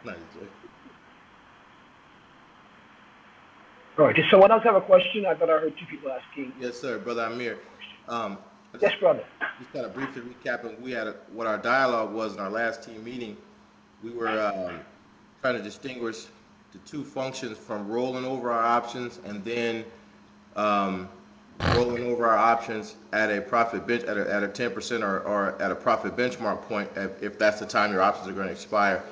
Nice. All right. Does someone else have a question? I thought I heard two people asking Yes, sir, brother Amir. questions. I Yes, brother. just kind of briefly recapping. What our dialogue was in our last team meeting. We were trying to distinguish the two functions from rolling over our options and then um, rolling over our options at a profit bench at a 10% or at a profit benchmark point if that's the time your options are going to expire.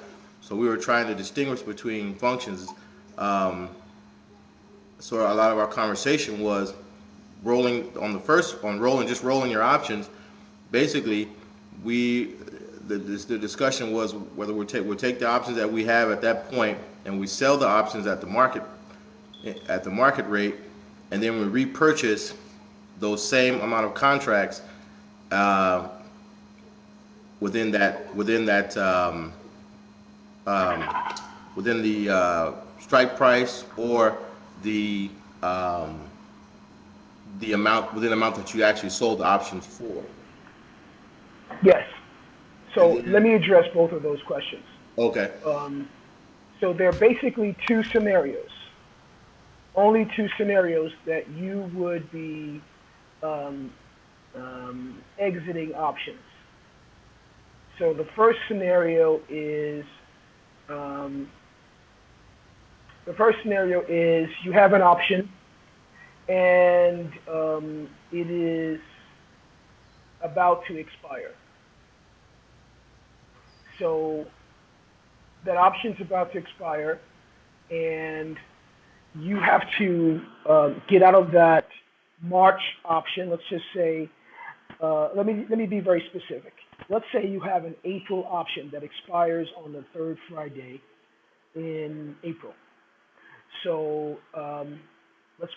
So we were trying to distinguish between functions. Um, so a lot of our conversation was rolling on rolling, just rolling your options. Basically, we the discussion was whether we'll take the options that we have at that point and we sell the options at the market rate, and then we repurchase those same amount of contracts uh, um, within the strike price or the um, the amount that you actually sold the options for. Yes. And So let then, me address both of those questions. okay, Um, so there are basically two scenarios, only two scenarios that you would be um, exiting options. So um, the first scenario is you have an option and it is about to expire. So that option's about to expire, and you have to get out of that March option. Let's just say, let me be very specific. Let's say you have an April option that expires on the third Friday in April. So let's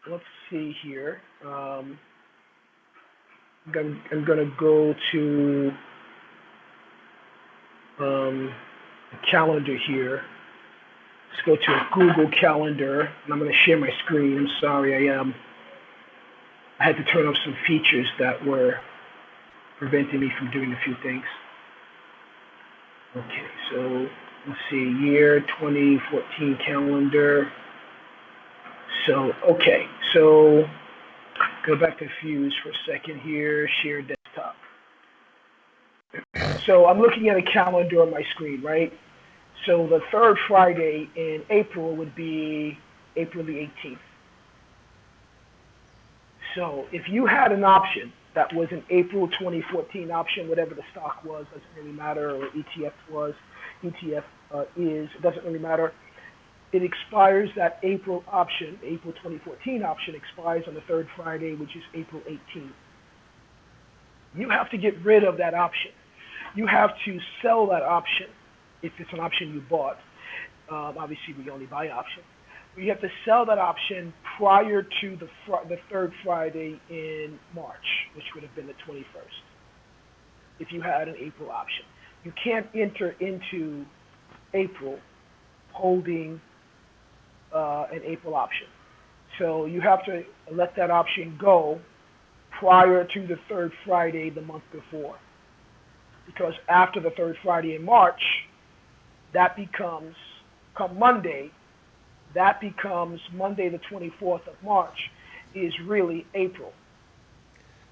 let's see here. I'm gonna go to the calendar here. Let's go to a Google Calendar, and I'm gonna share my screen. I'm sorry, I had to turn off some features that were preventing me from doing a few things. Okay, so let's see, year 2014 calendar. So, okay, so go back to Fuse for a second here, share desktop. So I'm looking at a calendar on my screen, right? So the third Friday in April would be April the 18th. So if you had an option that was an April 2014 option, whatever the stock was, doesn't really matter, or ETF was, ETF is, doesn't really matter. It expires, that April option, April 2014 option expires on the third Friday, which is April 18th. You have to get rid of that option. You have to sell that option if it's an option you bought. Obviously, we only buy options. You have to sell that option prior to the third Friday in March, which would have been the 21st, if you had an April option. You can't enter into April holding an April option. So you have to let that option go prior to the third Friday the month before. Because after the third Friday in March, that becomes, come Monday, that becomes Monday the 24th of March is really April.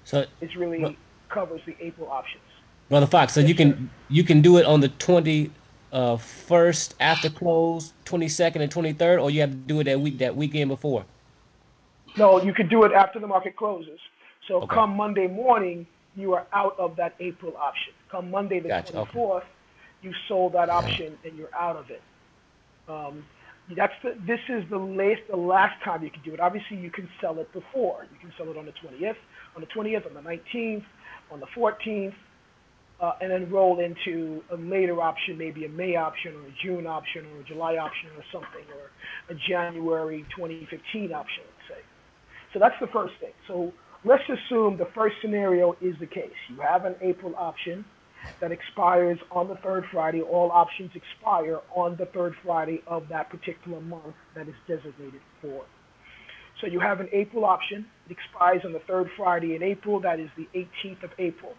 So, It's bro- really covers the April options. brother Fox, so Yes, sir. you can do it on the 21st after close, 22nd and 23rd, or you have to do it that weekend before. No, you could do it after the market closes. So Okay, come Monday morning, you are out of that April option. Come Monday the gotcha. Okay. 24th, you sold that option and you're out of it. Um, this is the last time you can do it. Obviously, you can sell it before. You can sell it on the 20th, on the 19th, on the 14th, and then roll into a later option, maybe a May option or a June option or a July option or something, or a January 2015 option, let's say. So that's the first thing. So let's assume the first scenario is the case. You have an April option that expires on the third Friday. All options expire on the third Friday of that particular month that is designated for. So you have an April option. It expires on the third Friday in April. That is the 18th of April.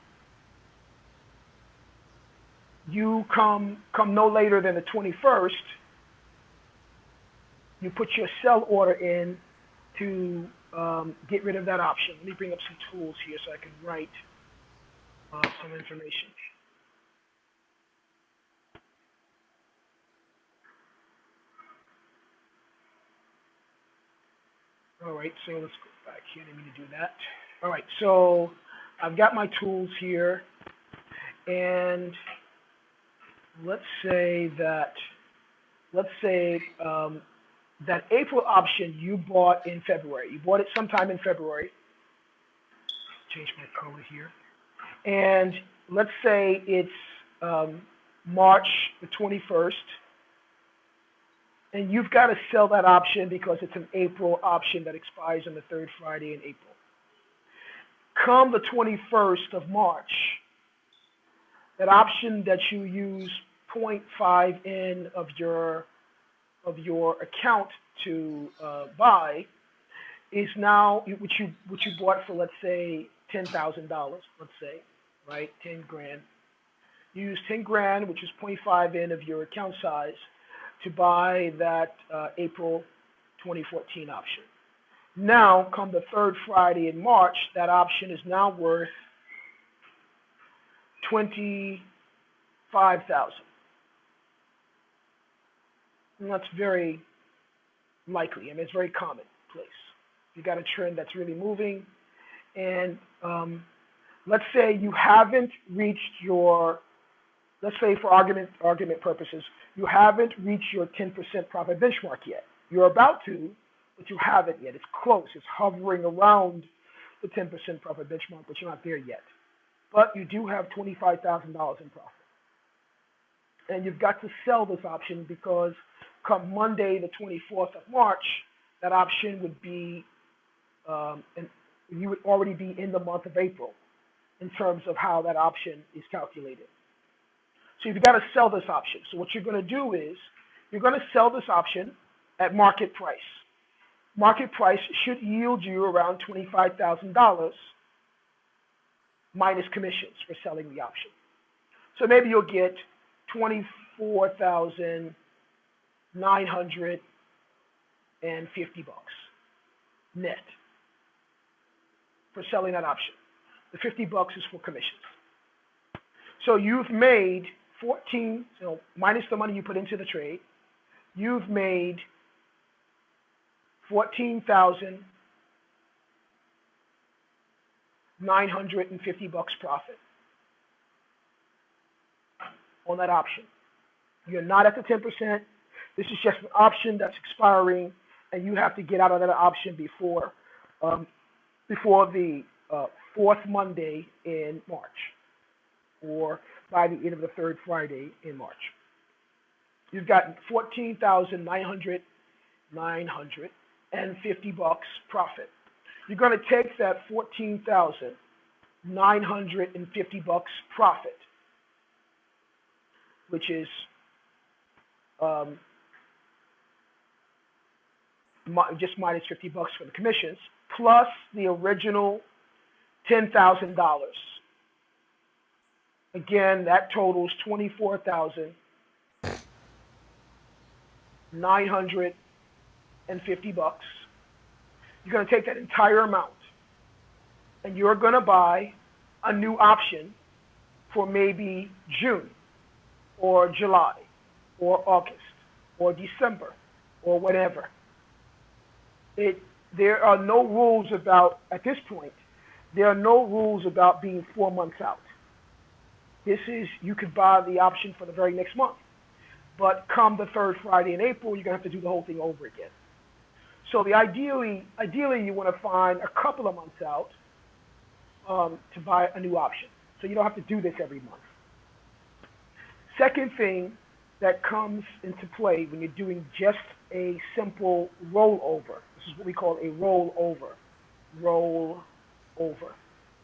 You come no later than the 21st, you put your sell order in to get rid of that option. Let me bring up some tools here so I can write some information. All right, so let's go back here. I didn't mean to do that. All right, so I've got my tools here, and let's say that let's say that April option you bought in February. You bought it sometime in February. Change my color here. And let's say it's March the 21st, and you've got to sell that option because it's an April option that expires on the third Friday in April. Come the 21st of March, that option that you use zero point 0.5 in of your account to buy is now which you bought for, let's say, $10,000, let's say, right, 10 grand. You use 10 grand, which is zero point 0.5 in of your account size, to buy that April 2014 option. Now, come the third Friday in March, that option is now worth 25,000. And that's very likely. I mean, it's very commonplace. You got a trend that's really moving, and let's say you haven't reached your, let's say for argument purposes, you haven't reached your 10% profit benchmark yet. You're about to, but you haven't yet. It's close. It's hovering around the 10% profit benchmark, but you're not there yet. But you do have $25,000 in profit. And you've got to sell this option because come Monday, the 24th of March, that option would be, and you would already be in the month of April in terms of how that option is calculated. So you've got to sell this option. So what you're going to do is you're going to sell this option at market price. Market price should yield you around $25,000 minus commissions for selling the option. So maybe you'll get 24,950 bucks net for selling that option. The 50 bucks is for commissions. So you've made 14, so minus the money you put into the trade, you've made 14,950 bucks profit on that option. You're not at the 10%. This is just an option that's expiring, and you have to get out of that option before the fourth Monday in March, or by the end of the third Friday in March. You've got 14,950 bucks profit. You're going to take that 14,950 bucks profit, which is just minus 50 bucks for the commissions, plus the original $10,000. Again, that totals 24,950 bucks. You're going to take that entire amount, and you're going to buy a new option for maybe June, or July, or August, or December, or whatever. There are no rules about, at this point, there are no rules about being 4 months out. This is, you could buy the option for the very next month. But come the third Friday in April, you're going to have to do the whole thing over again. So ideally you want to find a couple of months out to buy a new option. So you don't have to do this every month. Second thing that comes into play when you're doing just a simple rollover, this is what we call a rollover. Rollover.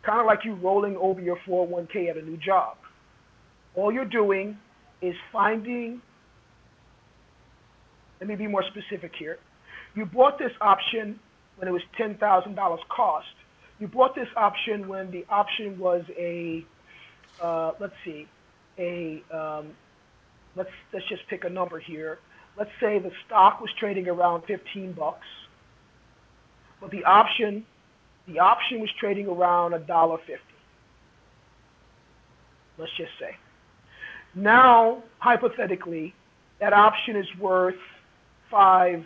Kind of like you rolling over your 401k at a new job. All you're doing is finding, let me be more specific here. You bought this option when it was $10,000 cost. You bought this option when the option was a, let's see, a let's just pick a number here. Let's say the stock was trading around $15, but the option was trading around $1.50. Let's just say. Now, hypothetically, that option is worth five,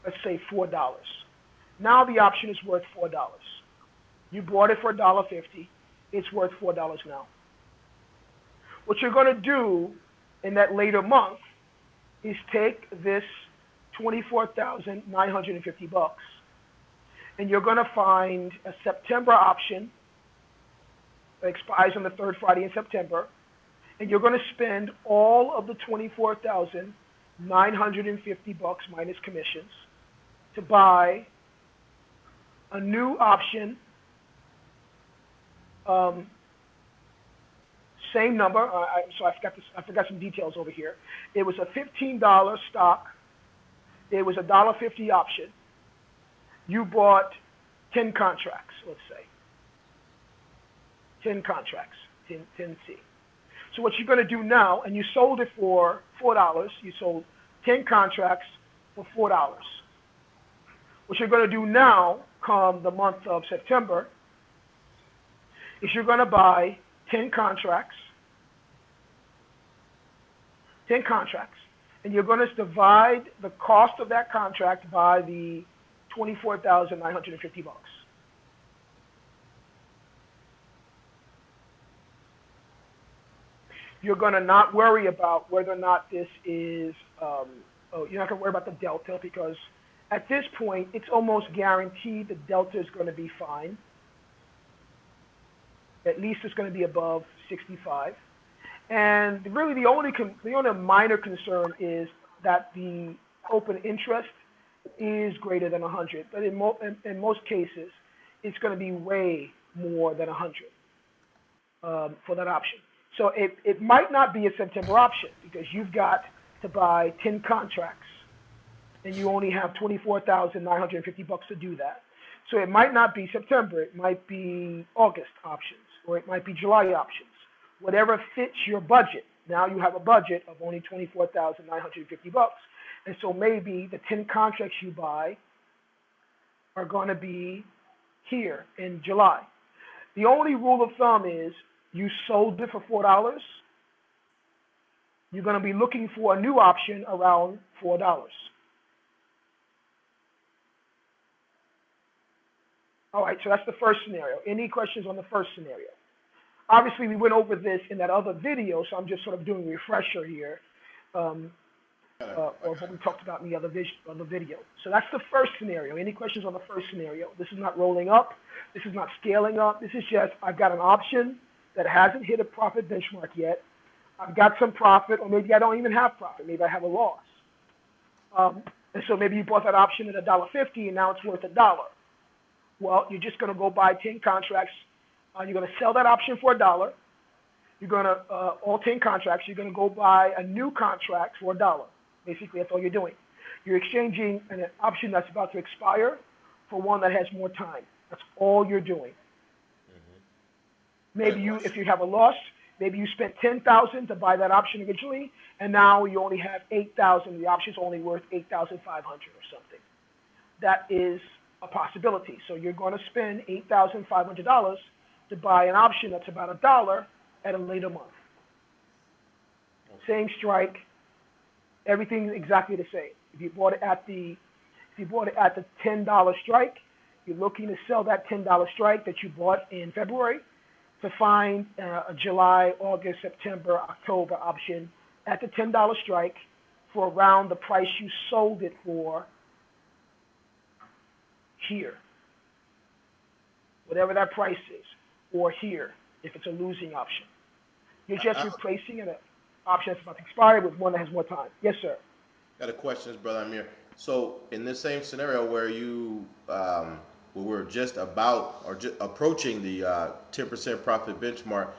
let's say $4. Now the option is worth $4. You bought it for $1.50. It's worth $4 now. What you're going to do in that later month is take this 24,950 bucks, and you're going to find a September option that expires on the third Friday in September, and you're going to spend all of the 24,950 bucks minus commissions to buy a new option, um, same number. So I forgot some details over here. It was a $15 stock. It was a $1.50 option. You bought 10 contracts, let's say. 10 contracts, 10C. So what you're going to do now, and you sold it for $4. You sold 10 contracts for $4. What you're going to do now, come the month of September, is you're going to buy 10 contracts, and you're going to divide the cost of that contract by the 24,950 bucks. You're going to not worry about whether or not this is, you're not going to worry about the delta, because at this point, it's almost guaranteed the delta is going to be fine. At least it's going to be above 65. And really the only minor concern is that the open interest is greater than 100. But in most cases, it's going to be way more than 100 for that option. So it might not be a September option, because you've got to buy 10 contracts and you only have 24,950 bucks to do that. So it might not be September. It might be August options, or it might be July options. Whatever fits your budget. Now you have a budget of only 24,950 bucks. And so maybe the 10 contracts you buy are going to be here in July. The only rule of thumb is you sold it for $4. You're going to be looking for a new option around $4. All right, so that's the first scenario. Any questions on the first scenario? Obviously, we went over this in that other video, so I'm just sort of doing a refresher here of what we talked about in the other video. So that's the first scenario. Any questions on the first scenario? This is not rolling up. This is not scaling up. This is just, I've got an option that hasn't hit a profit benchmark yet. I've got some profit, or maybe I don't even have profit. Maybe I have a loss. And so maybe you bought that option at $1.50, and now it's worth $1. Well, you're just going to go buy 10 contracts. You're going to sell that option for $1. You're going to, all 10 contracts, you're going to go buy a new contract for $1. Basically, that's all you're doing. You're exchanging an option that's about to expire for one that has more time. That's all you're doing. Maybe if you have a loss, maybe you spent $10,000 to buy that option originally, and now you only have $8,000. The option's only worth $8,500 or something. That is a possibility. So you're going to spend $8,500 to buy an option that's about $1 at a later month. Same strike, everything exactly the same. If you bought it at the $10 strike, you're looking to sell that $10 strike that you bought in February to find a July, August, September, October option at the $10 strike for around the price you sold it for here, whatever that price is, or here, if it's a losing option. You're just replacing an option that's about to expire with one that has more time. Yes, sir. Got a question, brother Amir. So in this same scenario where where we're just about or just approaching the 10% profit benchmark,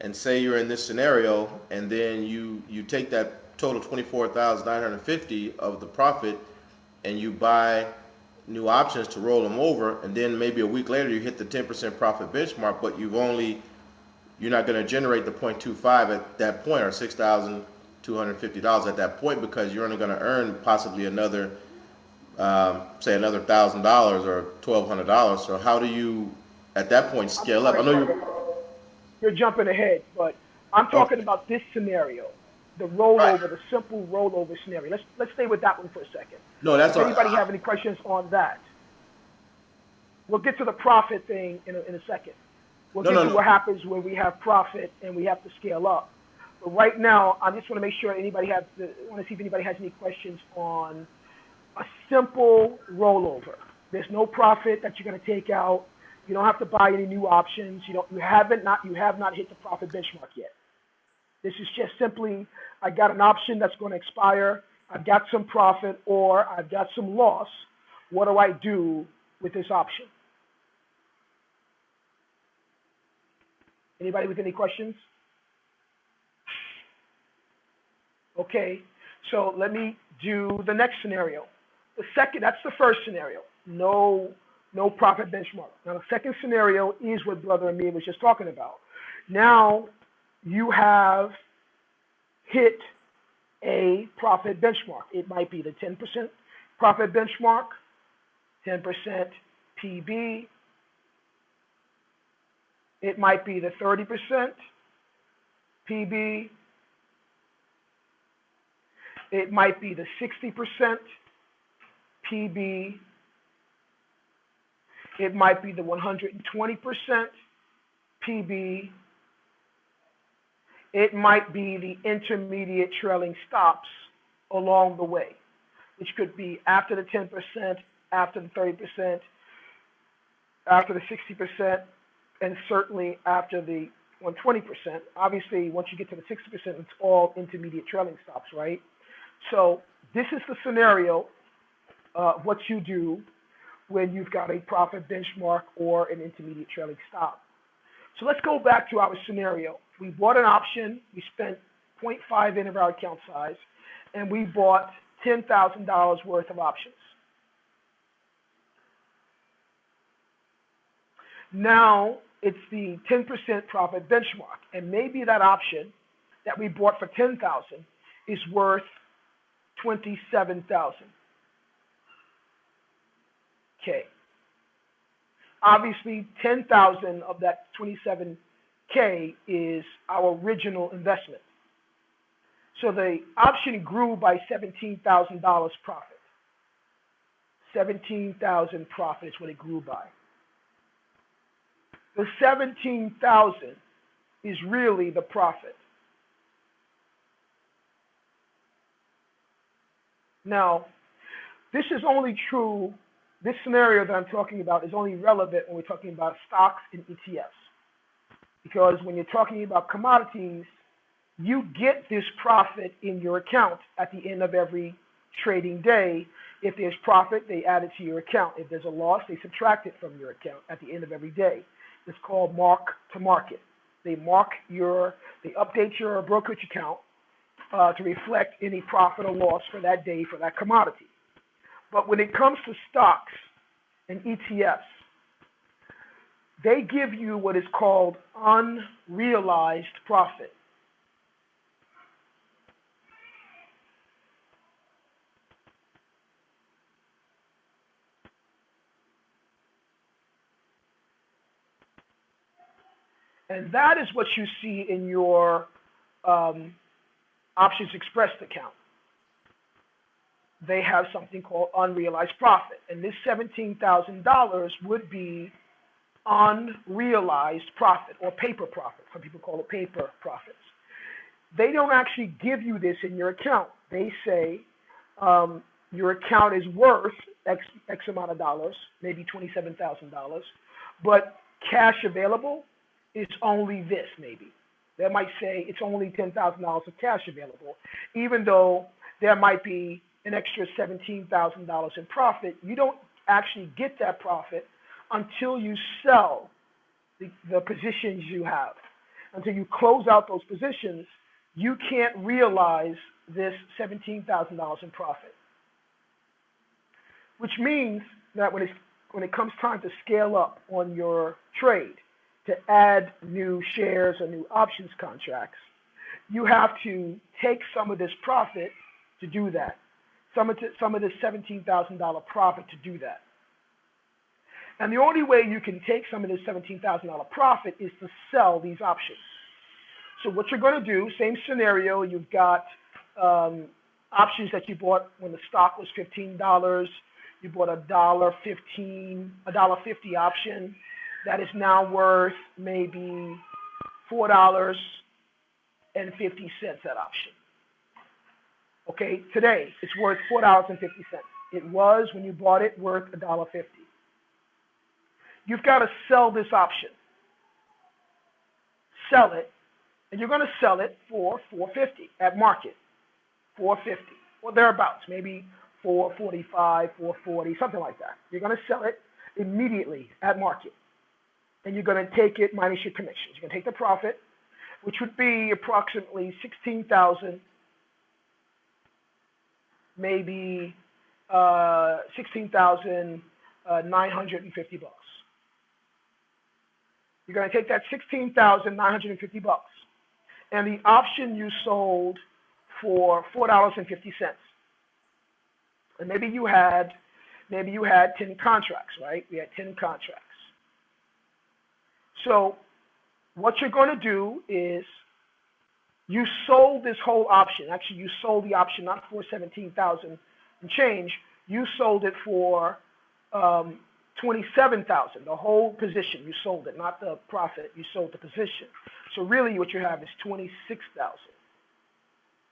and say you're in this scenario, and then you take that total 24,950 of the profit, and you buy new options to roll them over, and then maybe a week later you hit the 10% profit benchmark, but you're not going to generate the 0.25 at that point or $6,250 at that point because you're only going to earn possibly another, say another $1,000 or $1,200. So how do you at that point I'm scale up? I sorry, know brother. you. You're jumping ahead, but I'm Okay. talking about this scenario, the Right. rollover, the simple rollover scenario. Let's stay with that one for a second. No, that's Does all. anybody have any questions on that? We'll get to the profit thing in a second. We'll No, get no, to what no. happens when we have profit and we have to scale up. But right now, I just want to make sure anybody has. I want to see if anybody has any questions on a simple rollover. There's no profit that you're going to take out. You don't have to buy any new options. You have not hit the profit benchmark yet. This is just simply I got an option that's going to expire. I've got some profit or I've got some loss. What do I do with this option? Anybody with any questions? Okay, so let me do the next scenario. That's the first scenario. No profit benchmark. Now the second scenario is what Brother Amir was just talking about. Now you have hit a profit benchmark. It might be the 10% profit benchmark, 10% PB. It might be the 30% PB. It might be the 60% PB. It might be the 120% PB. It might be the intermediate trailing stops along the way, which could be after the 10%, after the 30%, after the 60%, and certainly after the 120%. Obviously, once you get to the 60%, it's all intermediate trailing stops, right? So this is the scenario of what you do when you've got a profit benchmark or an intermediate trailing stop. So let's go back to our scenario. We bought an option. We spent 0.5 in of our account size, and we bought $10,000 worth of options. Now it's the 10% profit benchmark, and maybe that option that we bought for 10,000 is worth 27,000. Okay. Obviously, 10,000 of that 27K is our original investment. So the option grew by $17,000 profit. 17,000 profit is what it grew by. The 17,000 is really the profit. Now, this is only true, this scenario that I'm talking about is only relevant when we're talking about stocks and ETFs. Because when you're talking about commodities, you get this profit in your account at the end of every trading day. If there's profit, they add it to your account. If there's a loss, they subtract it from your account at the end of every day. It's called mark to market. They update your brokerage account to reflect any profit or loss for that day for that commodity. But when it comes to stocks and ETFs, they give you what is called unrealized profit. And that is what you see in your Options Expressed account. They have something called unrealized profit. And this $17,000 would be unrealized profit or paper profit. Some people call it paper profits. They don't actually give you this in your account. They say your account is worth X amount of dollars, maybe $27,000, but cash available is only this maybe. They might say it's only $10,000 of cash available, even though there might be an extra $17,000 in profit. You don't actually get that profit until you sell the positions you have. Until you close out those positions, you can't realize this $17,000 in profit. Which means that when it comes time to scale up on your trade, to add new shares or new options contracts, you have to take some of this profit to do that. Some of this $17,000 profit to do that. And the only way you can take some of this $17,000 profit is to sell these options. So what you're going to do, same scenario, you've got options that you bought when the stock was $15. You bought $1.50 option that is now worth maybe $4.50 that option. Okay, today it's worth $4.50. It was, when you bought it, worth $1.50. You've got to sell this option. Sell it, and you're going to sell it for $4.50 at market. $4.50 or thereabouts, maybe $4.45, $4.40, something like that. You're going to sell it immediately at market, and you're going to take it minus your commissions. You're going to take the profit, which would be approximately 16,000, maybe 16,950 bucks. You're going to take that 16,950 bucks, and the option you sold for $4.50. And maybe you had 10 contracts, right? We had 10 contracts. So what you're going to do is you sold this whole option. Actually, you sold the option not for 17,000 and change. You sold it for 27,000. The whole position, you sold it, not the profit. You sold the position. So really, what you have is 26,000.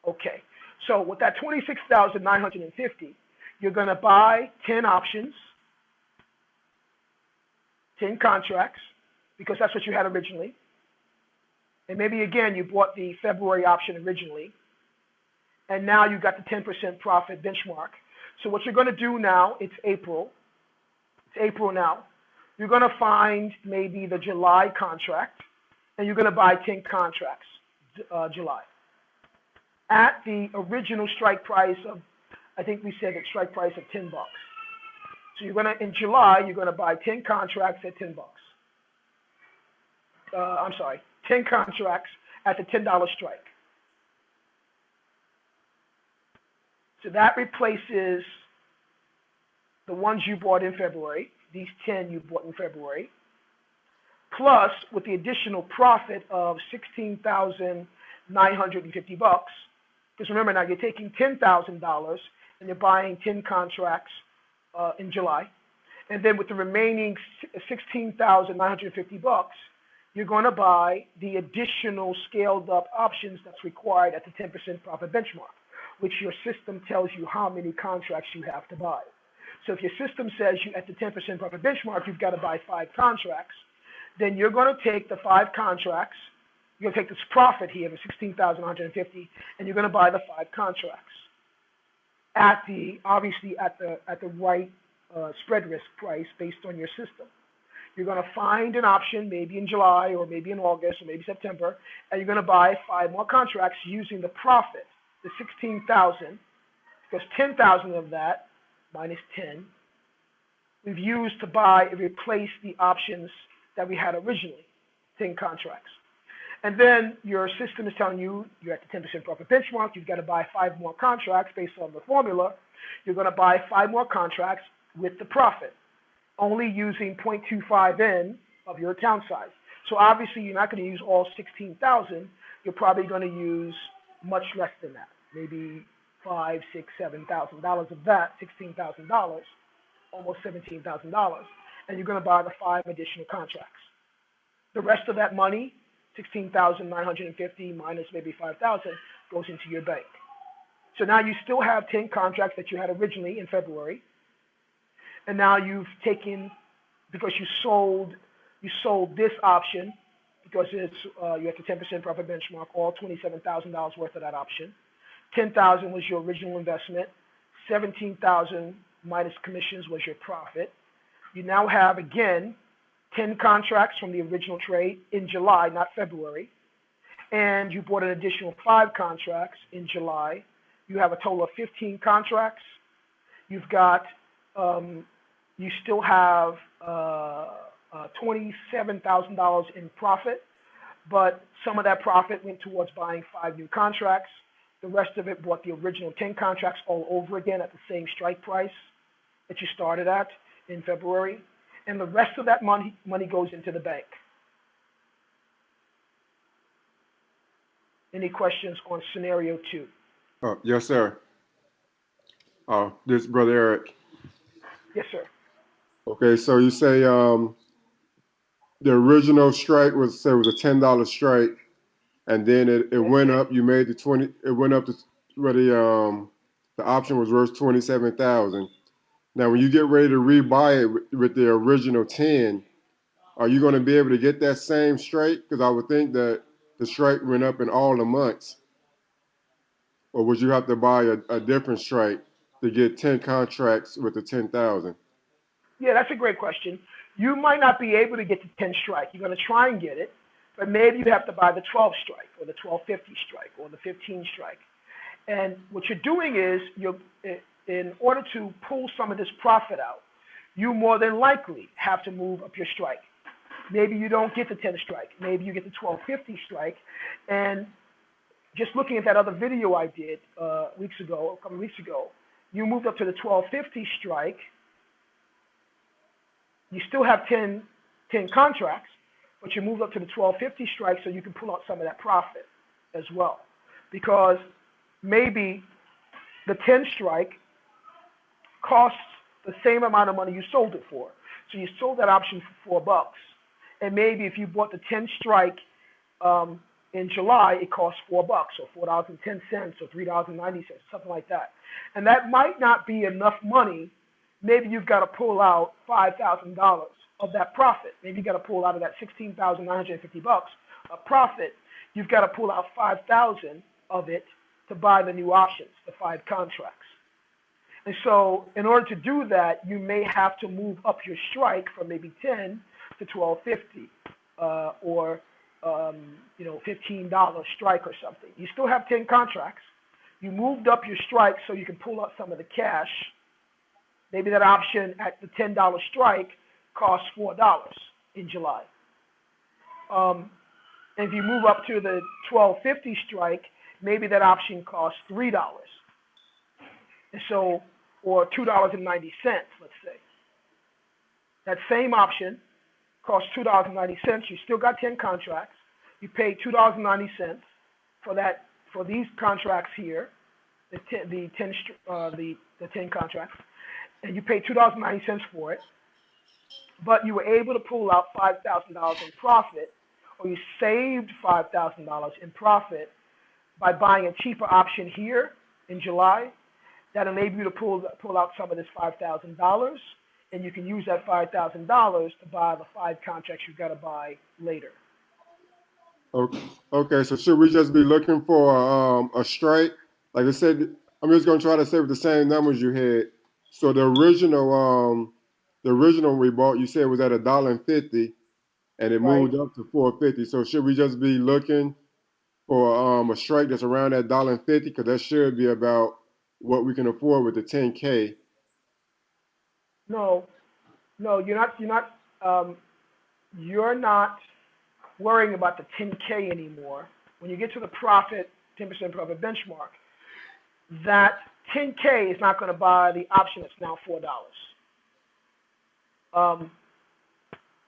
Okay. So with that 26,950, you're going to buy 10 options, 10 contracts, because that's what you had originally. And maybe, again, you bought the February option originally, and now you got the 10% profit benchmark. So what you're going to do now, it's April. It's April now. You're going to find maybe the July contract, and you're going to buy 10 contracts, July, at the original strike price of, I think we said the strike price of $10. So you're going to, in July, you're going to buy 10 contracts at $10. 10 contracts at the $10 strike. So that replaces the ones you bought in February, these 10 you bought in February, plus with the additional profit of 16,950 bucks. Because remember now, you're taking $10,000 and you're buying 10 contracts in July. And then with the remaining 16,950 bucks, you're going to buy the additional scaled up options that's required at the 10% profit benchmark, which your system tells you how many contracts you have to buy. So if your system says you at the 10% profit benchmark, you've got to buy 5 contracts, then you're going to take the 5 contracts, you're going to take this profit here, the 16,150, and you're going to buy the 5 contracts at the, obviously at the right spread risk price based on your system. You're going to find an option maybe in July or maybe in August or maybe September, and you're going to buy 5 more contracts using the profit, the 16,000, because 10,000 of that minus 10 we've used to buy and replace the options that we had originally, 10 contracts. And then your system is telling you you're at the 10% profit benchmark, you've got to buy 5 more contracts based on the formula. You're going to buy 5 more contracts with the profit, only using 0.25N of your account size. So obviously you're not going to use all 16,000. You're probably going to use much less than that, maybe $5,000, $6,000, $7,000 of that, $16,000, almost $17,000, and you're going to buy the 5 additional contracts. The rest of that money, 16,950 minus maybe 5,000, goes into your bank. So now you still have 10 contracts that you had originally in February, and now you've taken, because you sold this option, because it's you have the 10% profit benchmark, all $27,000 worth of that option. 10,000 was your original investment. 17,000 minus commissions was your profit. You now have, again, 10 contracts from the original trade in July, not February. And you bought an additional 5 contracts in July. You have a total of 15 contracts. You've got, you still have $27,000 in profit, but some of that profit went towards buying 5 new contracts. The rest of it bought the original 10 contracts all over again at the same strike price that you started at in February. And the rest of that money goes into the bank. Any questions on scenario 2? Yes, sir. This is Brother Eric. Yes, sir. Okay, so you say the original strike was say it was a $10 strike, and then it went up. You made the 20. It went up to where the option was worth 27,000. Now, when you get ready to rebuy it with the original 10, are you going to be able to get that same strike? Because I would think that the strike went up in all the months, or would you have to buy a different strike to get 10 contracts with the 10,000? Yeah, that's a great question. You might not be able to get the 10 strike. You're going to try and get it, but maybe you have to buy the 12 strike or the 1250 strike or the 15 strike. And what you're doing is in order to pull some of this profit out, you more than likely have to move up your strike. Maybe you don't get the 10 strike. Maybe you get the 1250 strike. And just looking at that other video I did a couple of weeks ago, you moved up to the 1250 strike. You still have 10 contracts, but you move up to the 1250 strike so you can pull out some of that profit as well. Because maybe the 10 strike costs the same amount of money you sold it for. So you sold that option for $4. And maybe if you bought the 10 strike in July, it costs $4 or $4.10 or $3.90, something like that. And that might not be enough money. Maybe you've got to pull out $5,000 of that profit. Maybe you've got to pull out of that $16,950 of profit. You've got to pull out $5,000 of it to buy the new options, the 5 contracts. And so in order to do that, you may have to move up your strike from maybe 10 to 1250 or $15 strike or something. You still have 10 contracts. You moved up your strike so you can pull out some of the cash. Maybe that option at the $10 strike costs $4 in July. And if you move up to the 1250 strike, maybe that option costs $3. And so, or $2.90, let's say. That same option costs $2.90. You still got 10 contracts. You pay $2.90 for these contracts here, the 10 contracts. And you pay $2.90 for it, but you were able to pull out $5,000 in profit, or you saved $5,000 in profit by buying a cheaper option here in July that enabled you to pull out some of this $5,000, and you can use that $5,000 to buy the 5 contracts you've got to buy later. Okay, so should we just be looking for a strike? Like I said, I'm just going to try to say with the same numbers you had. So the original we bought, you said was at $1.50, and it Right? moved up to $4.50. So should we just be looking for a strike that's around that $1.50? Because that should be about what we can afford with the 10K. No, you're not worrying about the 10K anymore. When you get to the 10% profit benchmark, that 10K is not going to buy the option that's now $4.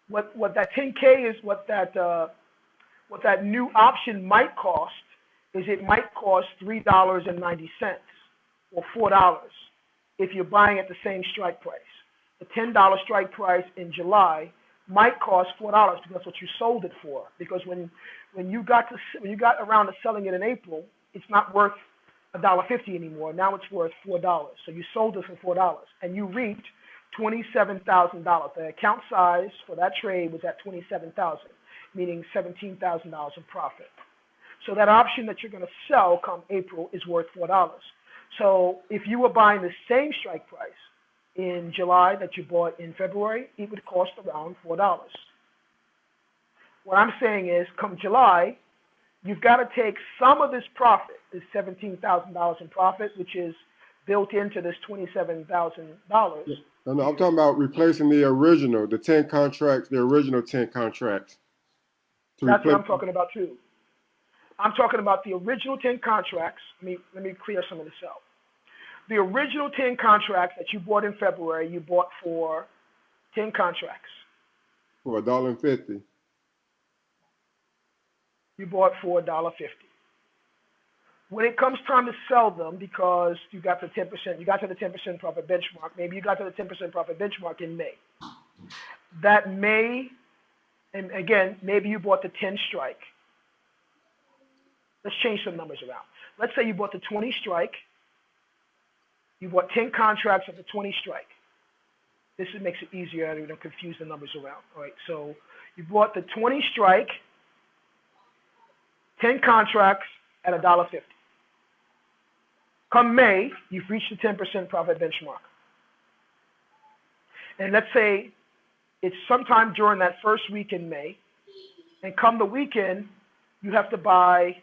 What that 10K is, what that new option might cost is it might cost $3.90 or $4 if you're buying at the same strike price. The $10 strike price in July might cost $4 because that's what you sold it for. Because when you got around to selling it in April, it's not worth $1.50 anymore. Now it's worth $4. So you sold it for $4, and you reaped $27,000. The account size for that trade was at $27,000, meaning $17,000 in profit. So that option that you're going to sell come April is worth $4. So if you were buying the same strike price in July that you bought in February, it would cost around $4. What I'm saying is, come July, you've got to take some of this profit, this $17,000 in profit, which is built into this $27,000. No, I'm talking about replacing the 10 contracts, the original 10 contracts. To That's what replace. I'm talking about too. I'm talking about the original 10 contracts. Let me clear some of this out. The original 10 contracts that you bought in February, you bought for 10 contracts. For $1.50. You bought for $1.50. When it comes time to sell them, because you got to the 10% profit benchmark, maybe you got to the 10% profit benchmark in May. That May, and again, maybe you bought the 10 strike. Let's change some numbers around. Let's say you bought the 20 strike. You bought 10 contracts at the 20 strike. This makes it easier. I don't confuse the numbers around. All right, so you bought the 20 strike, 10 contracts at $1.50. Come May, you've reached the 10% profit benchmark. And let's say it's sometime during that first week in May, and come the weekend, you have to buy,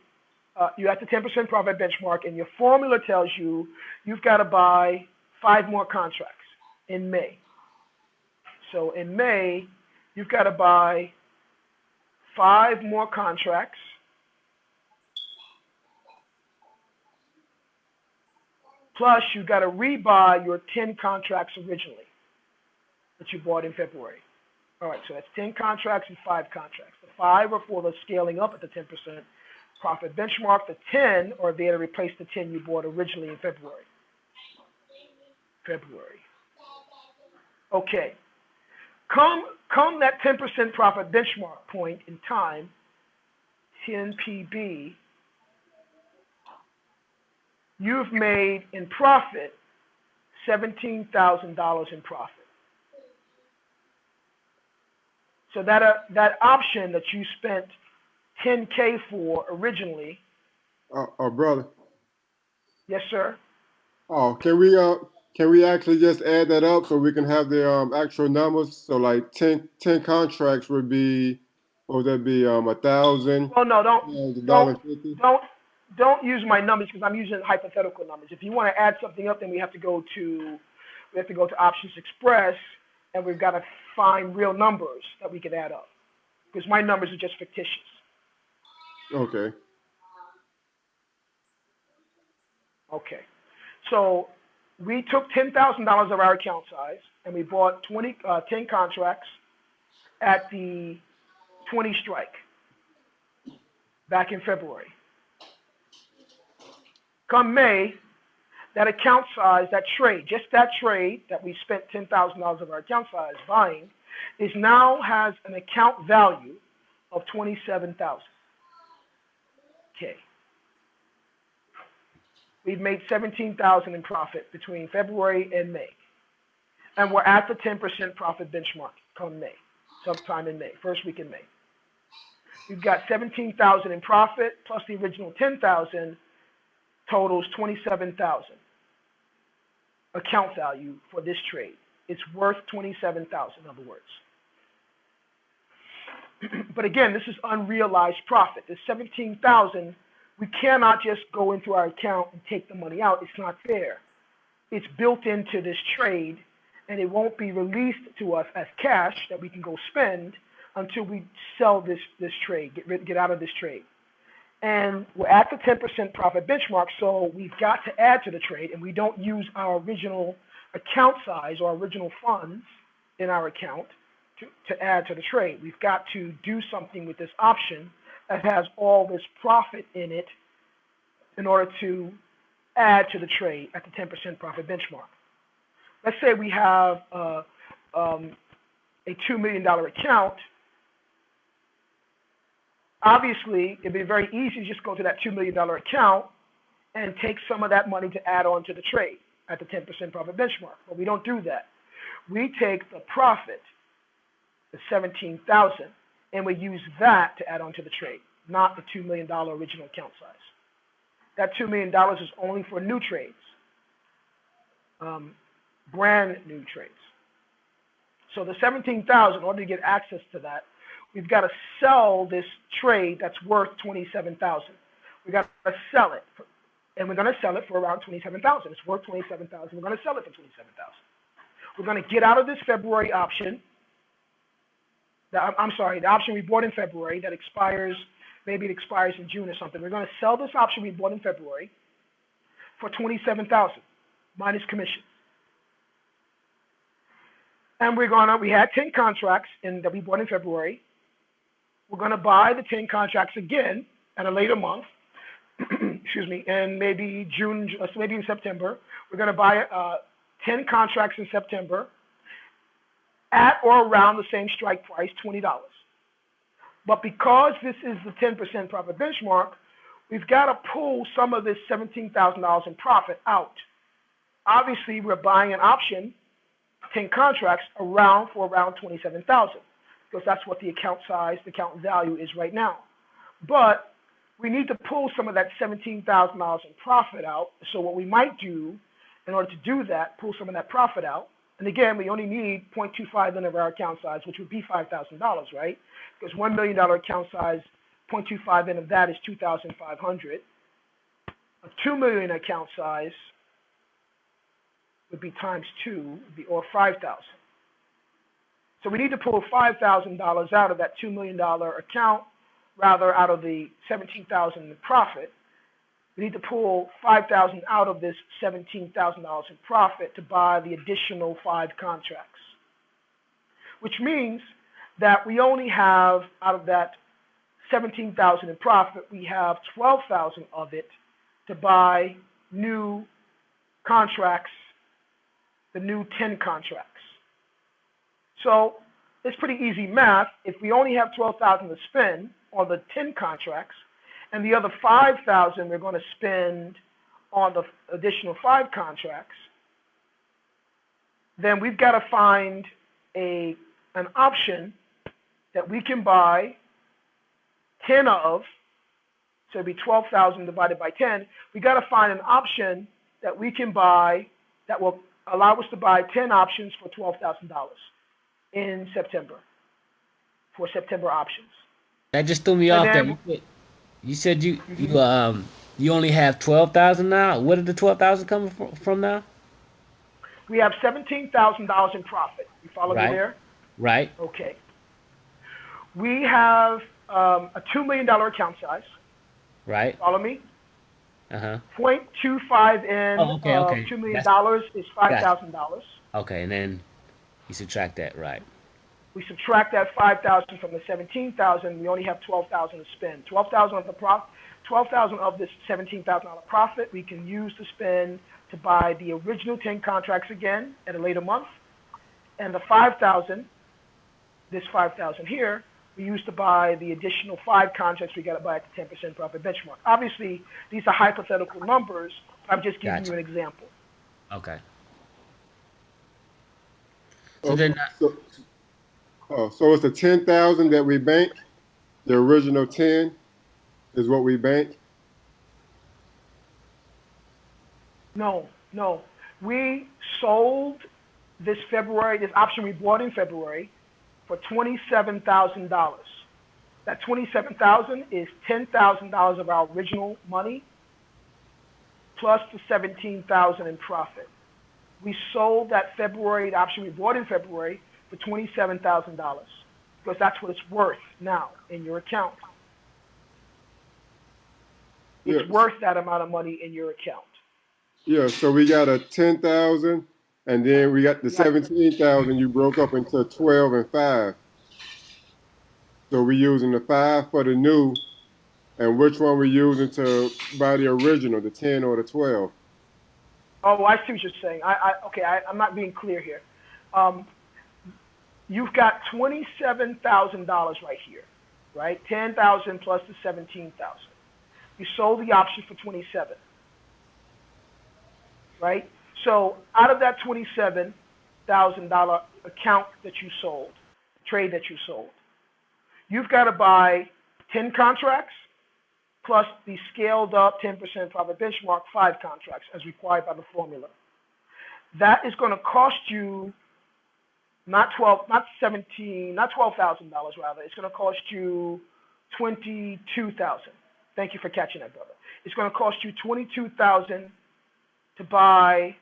you have the 10% profit benchmark, and your formula tells you you've got to buy 5 more contracts in May. So in May, you've got to buy 5 more contracts. Plus, you've got to rebuy your 10 contracts originally that you bought in February. All right, so that's 10 contracts and 5 contracts. The 5 are for the scaling up at the 10% profit benchmark. The 10 are there to replace the 10 you bought originally in February. Okay. Come that 10% profit benchmark point in time, 10 PB, you've made in profit $17,000 in profit. So that option that you spent $10K for originally. Brother. Yes, sir. Oh, can we actually just add that up so we can have the actual numbers? So like 10 contracts would be, what would that be? 1,000. Oh no, $1.50. Don't use my numbers because I'm using hypothetical numbers. If you want to add something up, then we have to go to Options Express, and we've got to find real numbers that we can add up because my numbers are just fictitious. Okay. Okay. So we took $10,000 of our account size and we bought 10 contracts at the 20 strike back in February. Come May, that account size, that trade that we spent $10,000 of our account size buying, now has an account value of $27,000. Okay. We've made $17,000 in profit between February and May. And we're at the 10% profit benchmark come May, sometime in May, first week in May. We've got $17,000 in profit plus the original $10,000 totals $27,000 account value for this trade. It's worth $27,000 in other words. But again, this is unrealized profit. This $17,000, we cannot just go into our account and take the money out. It's not fair. It's built into this trade, and it won't be released to us as cash that we can go spend until we sell this trade, get out of this trade. And we're at the 10% profit benchmark, so we've got to add to the trade, and we don't use our original account size or original funds in our account to add to the trade. We've got to do something with this option that has all this profit in it in order to add to the trade at the 10% profit benchmark. Let's say we have a $2 million account. Obviously, it'd be very easy to just go to that $2 million account and take some of that money to add on to the trade at the 10% profit benchmark. But we don't do that. We take the profit, the $17,000, and we use that to add on to the trade, not the $2 million original account size. That $2 million is only for new trades, brand new trades. So the $17,000, in order to get access to that, we've got to sell this trade that's worth $27,000. We've got to sell it and we're going to sell it for around 27,000. It's worth 27,000. We're going to sell it for 27,000. We're going to get out of this February option. I'm sorry, the option we bought in February that expires, maybe it expires in June or something. We're going to sell this option we bought in February for 27,000 minus commission. And we had 10 contracts that we bought in February. We're going to buy the 10 contracts again at a later month, excuse me, and maybe June, maybe in September. We're going to buy 10 contracts in September at or around the same strike price, $20. But because this is the 10% profit benchmark, we've got to pull some of this $17,000 in profit out. Obviously, we're buying an option, 10 contracts, for around 27,000, because that's what the account size, the account value is right now. But we need to pull some of that $17,000 in profit out. So what we might do in order to do that, pull some of that profit out, and again, we only need 0.25 in of our account size, which would be $5,000, right? Because $1 million account size, 0.25 in of that is $2,500. A $2 million account size would be times 2, or 5,000. So we need to pull $5,000 out of that $2 million account, rather out of the $17,000 in profit. We need to pull $5,000 out of this $17,000 in profit to buy the additional 5 contracts, which means that we only have, out of that $17,000 in profit, we have $12,000 of it to buy new contracts, the new 10 contracts. So it's pretty easy math. If we only have $12,000 to spend on the 10 contracts, and the other $5,000 we're going to spend on the additional 5 contracts, then we've got to find an option that we can buy 10 of, so it'd be 12,000 divided by 10. We got to find an option that we can buy that will allow us to buy 10 options for $12,000 in September, for September options. That just threw me off then, there. You said you only have 12,000 now. Where did the 12,000 come from now? We have $17,000 in profit. You follow me there? Right. Okay. We have a $2 million account size. Right. Follow me? 0.25 in $2 million is $5,000. Okay, and then you subtract that, right? We subtract that 5,000 from the 17,000. We only have 12,000 to spend. 12,000 of this $17,000 profit we can use to spend to buy the original 10 contracts again at a later month, and the 5,000, this 5,000 here, we use to buy the additional 5 contracts we got to buy at the 10% profit benchmark. Obviously, these are hypothetical numbers. I'm just giving you an example. Okay. So it's the 10,000 that we bank. The original 10 is what we bank. No. We sold this option we bought in February for $27,000. That $27,000 is $10,000 of our original money plus the $17,000 in profit. We sold that February option we bought in February for $27,000 because that's what it's worth now in your account. It's worth that amount of money in your account. Yeah, so we got a 10,000, and then we got the 17,000 you broke up into 12 and 5. So we're using the 5 for the new, and which one we're using to buy the original, the 10 or the 12? Oh, I see what you're saying. I'm not being clear here. You've got $27,000 right here, right? 10,000 plus the 17,000. You sold the option for 27, right? So out of that $27,000 account that you sold, trade that you sold, you've got to buy 10 contracts plus the scaled up 10% profit benchmark 5 contracts as required by the formula. That is going to cost you not $12,000 rather. It's going to cost you $22,000. Thank you for catching that, brother. It's going to cost you 22,000 to buy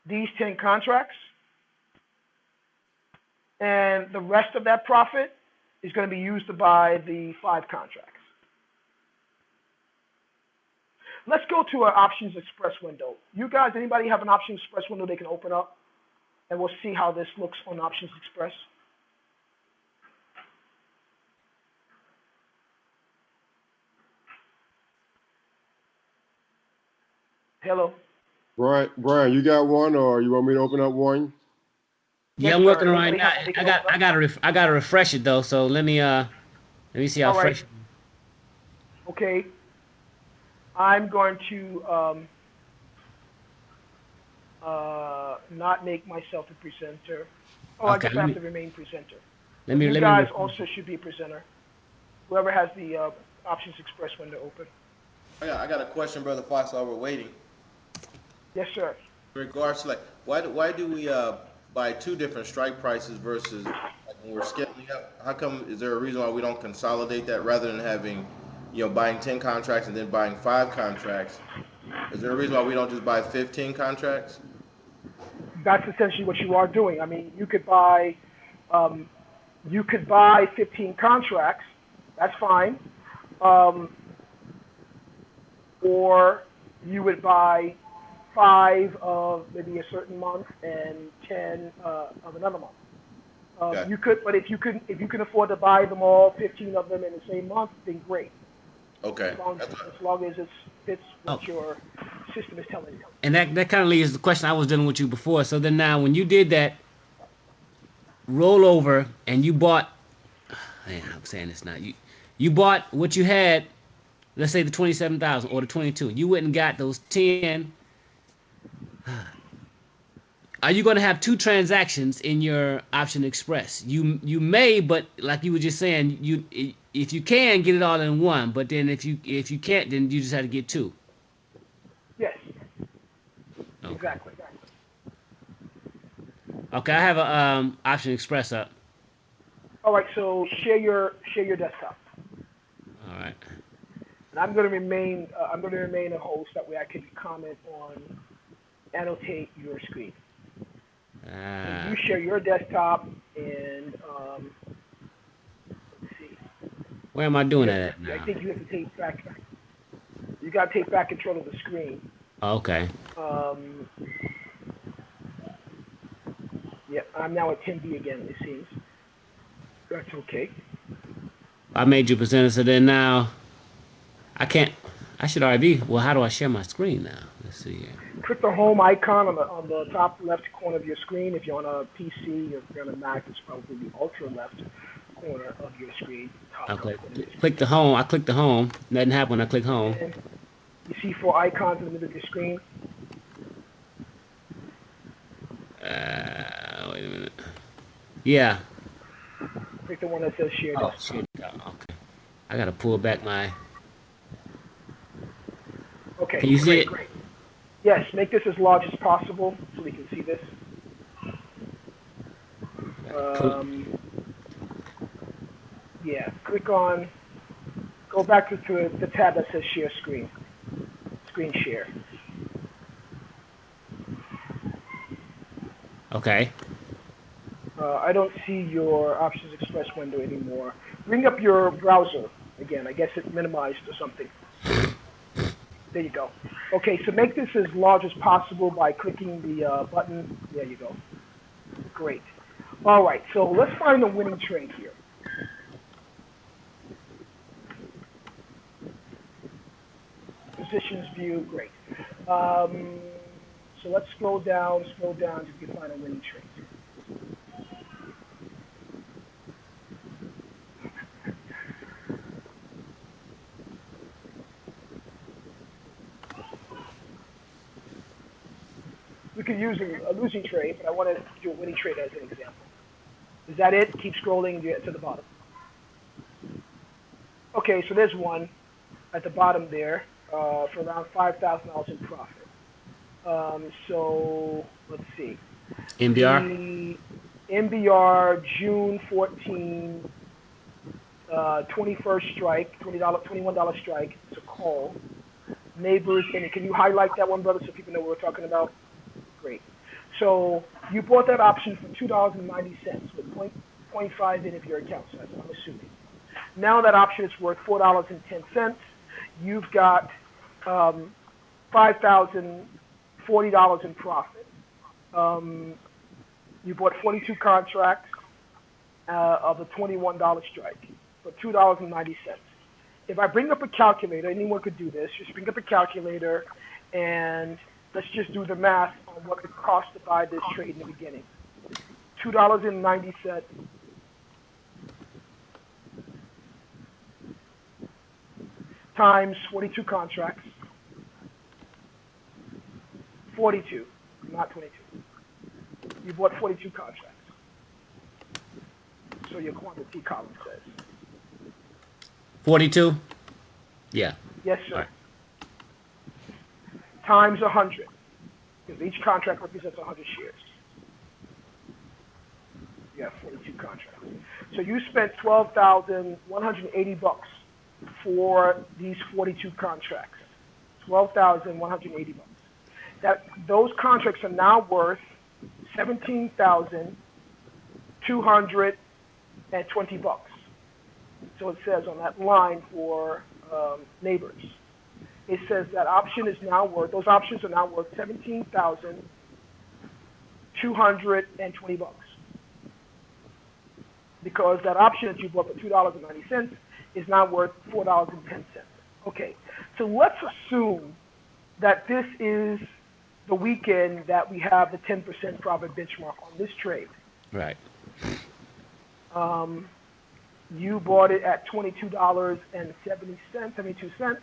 these 10 contracts, and the rest of that profit is going to be used to buy the 5 contracts. Let's go to an Options Express window. You guys, anybody have an Options Express window they can open up? And we'll see how this looks on Options Express. Hello? Brian, you got one, or you want me to open up one? Yeah, Yes, I'm sir. working on it right Anybody now. have one they I can got open up? I gotta refresh it though. So let me see how All right. fresh. Okay. I'm going to not make myself a presenter. Oh, I Okay, guess I have to remain presenter. But you let me guys refresh also it. should be a presenter. Whoever has the Options Express window open. I got a question, Brother Fox, while we're waiting. Yes, sir. In regards to like, why do we buy two different strike prices versus like when we're scheduling up? How come, is there a reason why we don't consolidate that rather than having, buying 10 contracts and then buying 5 contracts? Is there a reason why we don't just buy 15 contracts? That's essentially what you are doing. I mean, um, you could buy 15 contracts. That's fine. Um, or you would buy 5 of maybe a certain month and 10 of another month. Okay. You could, but if you can afford to buy them all, 15 of them in the same month, then great. Okay. As long as it fits what Oh, your system is telling you. and that kind of leads to the question I was dealing with you before. So then now, when you did that rollover and you bought, man, I'm saying this now. You bought what you had. Let's say the 27,000 or the 22. You went and got those 10. Are you going to have two transactions in your Option Express? You may, but like you were just saying, you if you can get it all in one, but then if you can't, then you just have to get two. Yes, Okay. exactly. Okay, I have a Option Express up. All right, so share your desktop, All right. and I'm going to remain a host. That way, I can comment on, annotate your screen. So you Uh, share your desktop, and let's see. where am I doing that at I now? think you have to take back. You got to take back control of the screen. Okay. Um, yeah, I'm now at 10B again. It seems that's okay. I made you presenter, so then now I can't. I should already be. Well, how do I share my screen now? Let's see here. Click the home icon on the top left corner of your screen. If you're on a PC, or if you're on a Mac, it's probably the ultra left corner of your screen, top Okay. left corner of your screen. Click the home. I clicked the home. Nothing happened when I click And home. then you see 4 icons in the middle of your screen. Wait a minute. Yeah. Click the one that says Share Oh Desktop. shit. Okay. I gotta pull back my. Okay, Can you see great. it? Yes, make this as large as possible so we can see this. Pull. Um, yeah, go back to the tab that says Share Screen, Screen Share. Okay. I don't see your Options Express window anymore. Bring up your browser again. I guess it minimized or something. There you go. Okay, so make this as large as possible by clicking the button. There you go. Great. All right, so let's find a winning trade here. Positions view, great. Um, so let's scroll down so you can find a winning trade. We could use a losing trade, but I want to do a winning trade as an example. Is that it? Keep scrolling and get to the bottom. Okay, so there's one at the bottom there for around $5,000 in profit. So let's see. NBR. The MBR June 14, 21st strike, $21 strike. It's a call. Neighbors, and can you highlight that one, brother, so people know what we're talking about? Great. So you bought that option for $2.90 with point 0.5 in of your account size, I'm assuming. Now that option is worth $4.10. You've got $5,040 in profit. You bought 42 contracts of a $21 strike for $2.90. If I bring up a calculator, anyone could do this. Just bring up a calculator, and let's just do the math on what it cost to buy this trade in the beginning. $2.90 times 42 contracts. 42, not 22. You bought 42 contracts. So your quantity column says. 42? Yeah. Yes, sir. All right. Times 100, because each contract represents 100 shares. You have 42 contracts. So you spent $12,180 for these 42 contracts. $12,180. Those contracts are now worth $17,220. So it says on that line for neighbors, it says that option is now worth, those options are now worth $17,220 because that option that you bought for $2.90 is now worth $4.10. Okay, so let's assume that this is the weekend that we have the 10% profit benchmark on this trade. Right. You bought it at $22.72,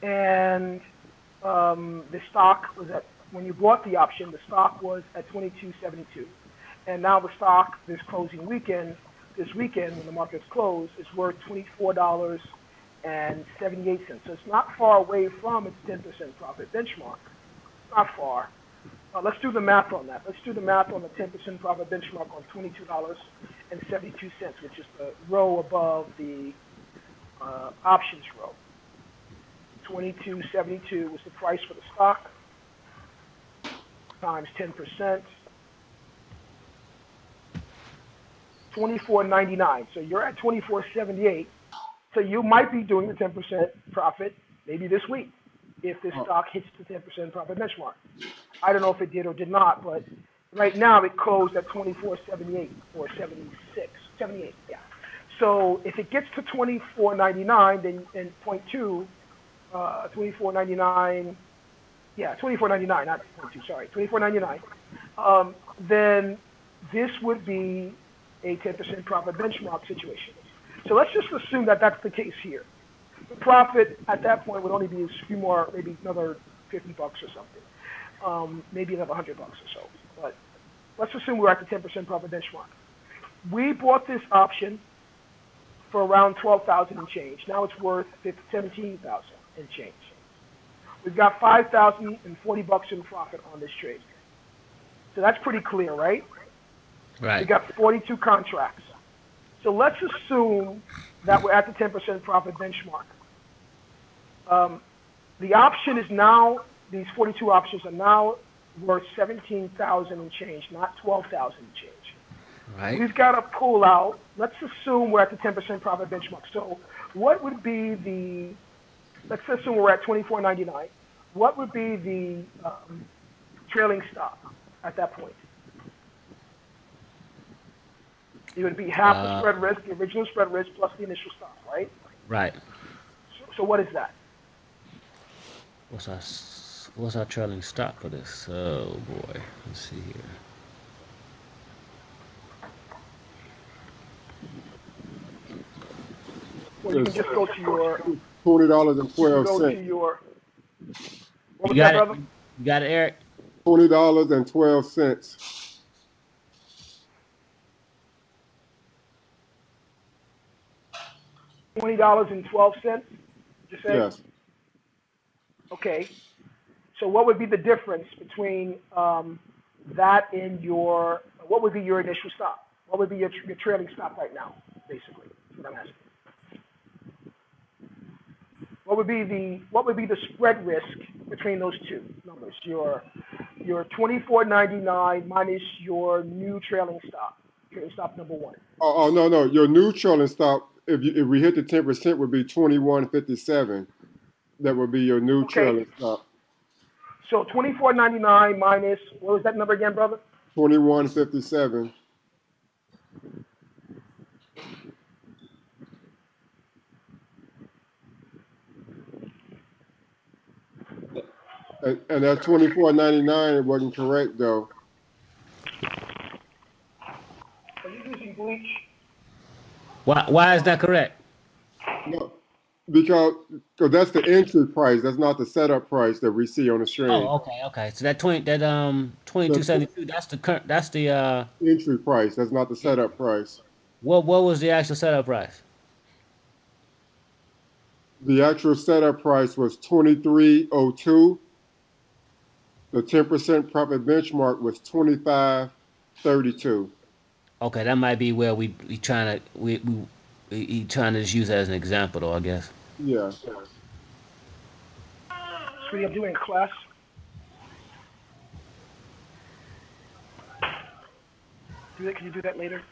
and the stock was at, when you bought the option, the stock was at $22.72, and now the stock this closing weekend, this weekend when the market's closed, is worth $24.78. So it's not far away from its 10% profit benchmark. It's not far. Let's do the math on that. Let's do the math on the 10% profit benchmark on $22.72, which is the row above the options row. $22.72 was the price for the stock times 10%. $24.99. So you're at $24.78. So you might be doing the 10% profit maybe this week if this stock hits the 10% profit benchmark. I don't know if it did or did not, but right now it closed at $24.78 or 76, 78, yeah. So if it gets to $24.99, then in point two, $24.99, yeah, $24.99, not point two, sorry, $24.99, then this would be a 10% profit benchmark situation. So let's just assume that that's the case here. The profit at that point would only be a few more, maybe another $50 or something. Maybe another $100 or so. But let's assume we're at the 10% profit benchmark. We bought this option for around $12,000 and change. Now it's worth $17,000 and change. We've got $5,040 in profit on this trade. So that's pretty clear, right? Right. We got 42 contracts. So let's assume that we're at the 10% profit benchmark. The option is now, these 42 options are now worth $17,000 and change, not $12,000 and change. Right. We've got to pull out, let's assume we're at the 10% profit benchmark. So what would be the, let's assume we're at $24.99. What would be the trailing stop at that point? It would be half the spread risk, the original spread risk, plus the initial stop, right? Right. So what is that? What's our trailing stop for this? Oh boy, let's see here. Well, you can just go to your $20.12. What was You got that, it. brother? You got it, Eric. $20.12. $20.12. You say? Yes. Okay. So what would be the difference between that and your? What would be your initial stop? What would be your trailing stop right now? Basically, that's what I'm asking. what would be the spread risk between those two numbers? Your 24.99 minus your new trailing stop number one. Oh, no, no. Your new trailing stop, if we hit the 10%, would be 21.57. That would be your new Okay, trailing stop. so 24.99 minus what was that number again, brother? 21.57. And that 24.99 wasn't correct though. Are you using bleach? Why is that correct? No, because that's the entry price. That's not the setup price that we see on the screen. Oh, okay, okay. So that 22 That's the 72. That's the current. That's the entry price. That's not the setup price. what was the actual setup price? The actual setup price was 23.02. The 10% profit benchmark was 25.32. Okay, that might be where we trying to we trying to just use that as an example, though. I guess. Yeah. Sweetie, I'm doing a class. Can you do that later?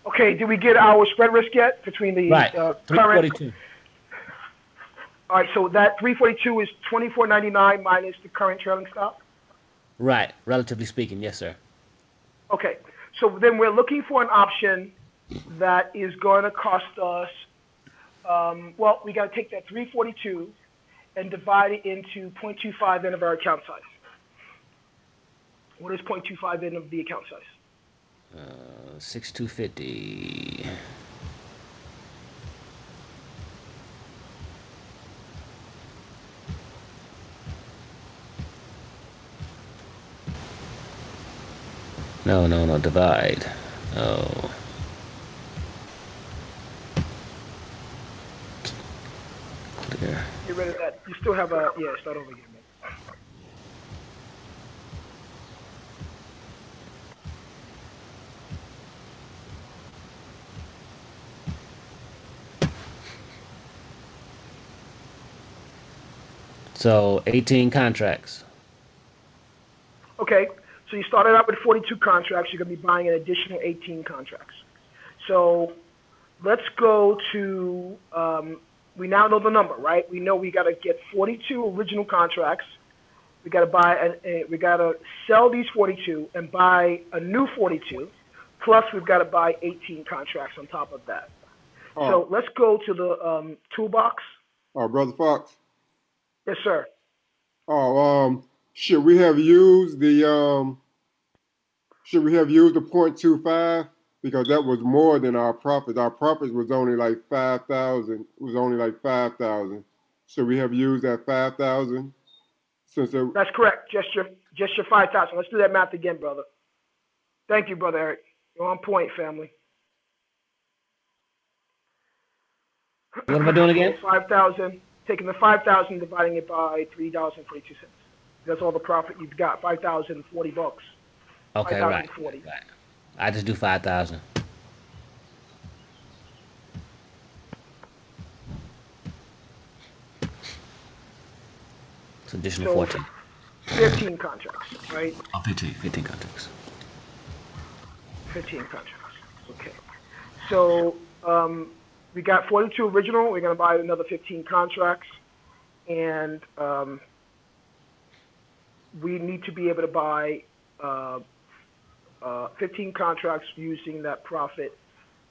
Okay, did we get our spread risk yet between the Right. Three current? forty two. All right, so that 342 is 24.99 minus the current trailing stop. Right. Relatively speaking, yes, sir. Okay, so then we're looking for an option that is going to cost us. Well, we got to take that 342 and divide it into 0.25 n of our account size. What is 0.25 n of the account size? 6250. No, no, no. Divide. Oh, clear. Get rid of that. You still have a start over again, man. So 18 contracts. Okay, so you started out with 42 contracts. You're going to be buying an additional 18 contracts. So let's go to, we now know the number, right? We know we got to get 42 original contracts. We got to we got to sell these 42 and buy a new 42. Plus, we've got to buy 18 contracts on top of that. So Oh, let's go to the toolbox. Brother Fox. Yes, sir. Oh, should we have used the should we have used the 0.25 because that was more than our profit. Our profit was only like 5,000. Was only like 5,000. Should we have used that 5,000 since it? That's correct. Just your 5,000. Let's do that math again, brother. Thank you, brother Eric. You're on point, family. What am I doing So again? 5,000, taking the 5,000, dividing it by $3.42. That's all the profit you've got. $5,040. Okay, right, 5,040. right. I just do 5,000. It's additional So 14. 15 contracts, right? Oh, 15 contracts. 15 contracts. Okay. So we got 42 original. We're going to buy another 15 contracts, and we need to be able to buy 15 contracts using that profit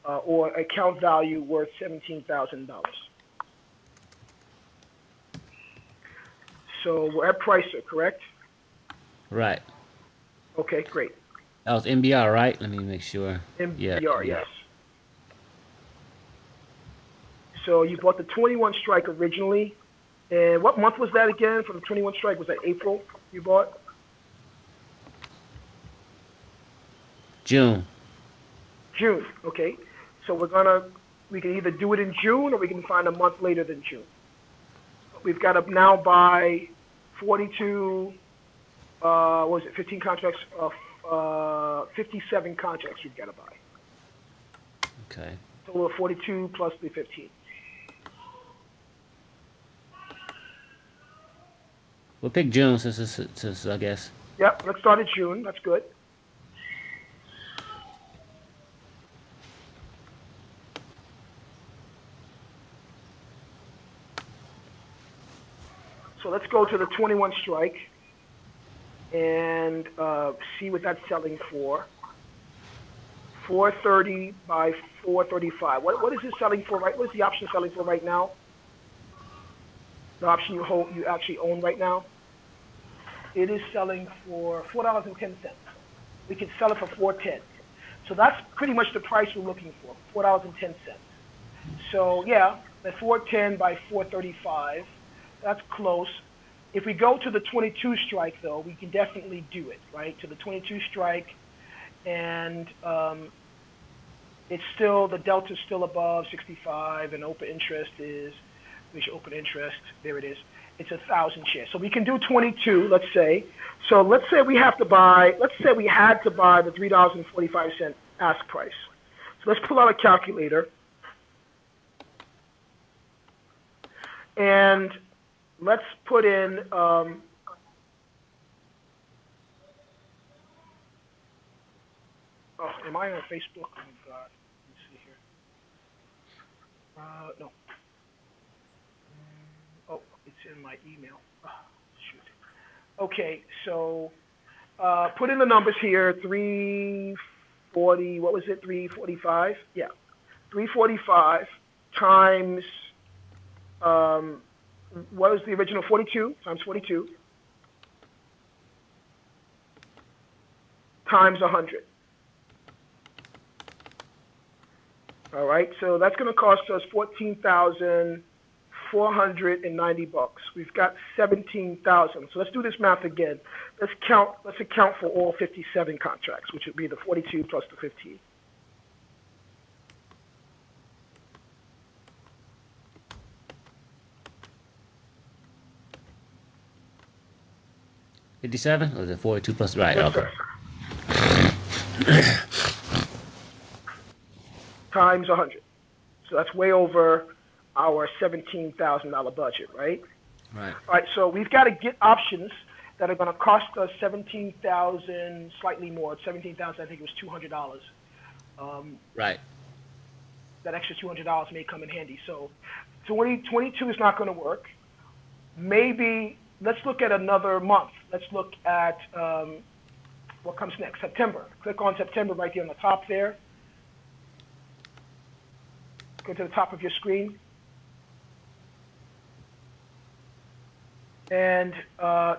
or account value worth $17,000. So we're at Pricer, correct? Right. Okay, great. That was MBR, right? Let me make sure. Yeah, MBR, MBR. yes. So you bought the 21 strike originally. And what month was that again for the 21 strike? Was that April you bought? June. June, okay. So we can either do it in June or we can find a month later than June. We've got to now buy 42, what was it, 15 contracts, 57 contracts we've got to buy. Okay. Total of 42 plus 315. We'll pick June since I guess. Yep, let's start at June. That's good. So let's go to the 21 strike and see what that's selling for. 430 by 435. What is it selling for? Right? What is the option selling for right now? The option you actually own right now. It is selling for $4.10. We can sell it for 410. So that's pretty much the price we're looking for, $4.10. So yeah, the 410 by 435, that's close. If we go to the 22 strike though, we can definitely do it, right? To the 22 strike, and it's still, the delta's still above 65, and open interest is, which open interest, there it is. It's 1,000 shares. So we can do 22, let's say. So let's say we have to buy, let's say we had to buy the $3.45 ask price. So let's pull out a calculator. And let's put in, oh, am I on Facebook? Oh, God. Let's see here. No. Oh, it's in my email. Oh, shoot. Okay, so put in the numbers here, 340, what was it, 345? Yeah, 345 times, what was the original, 42, times 42, times 100. All right, so that's going to cost us 14,490 bucks. We've got 17,000. So let's do this math again. Let's account for all 57 contracts, which would be the 42 plus the 15. $57 or is it 42 plus? Right. Yes, Okay. sir. Times 100. So that's way over our $17,000 budget, right? Right. All right, so we've got to get options that are going to cost us 17,000, slightly more. 17,000, I think it was $200. Right. That extra $200 may come in handy. So 2022 is not going to work. Maybe let's look at another month. Let's look at what comes next, September. Click on September right there on the top there. Go to the top of your screen. And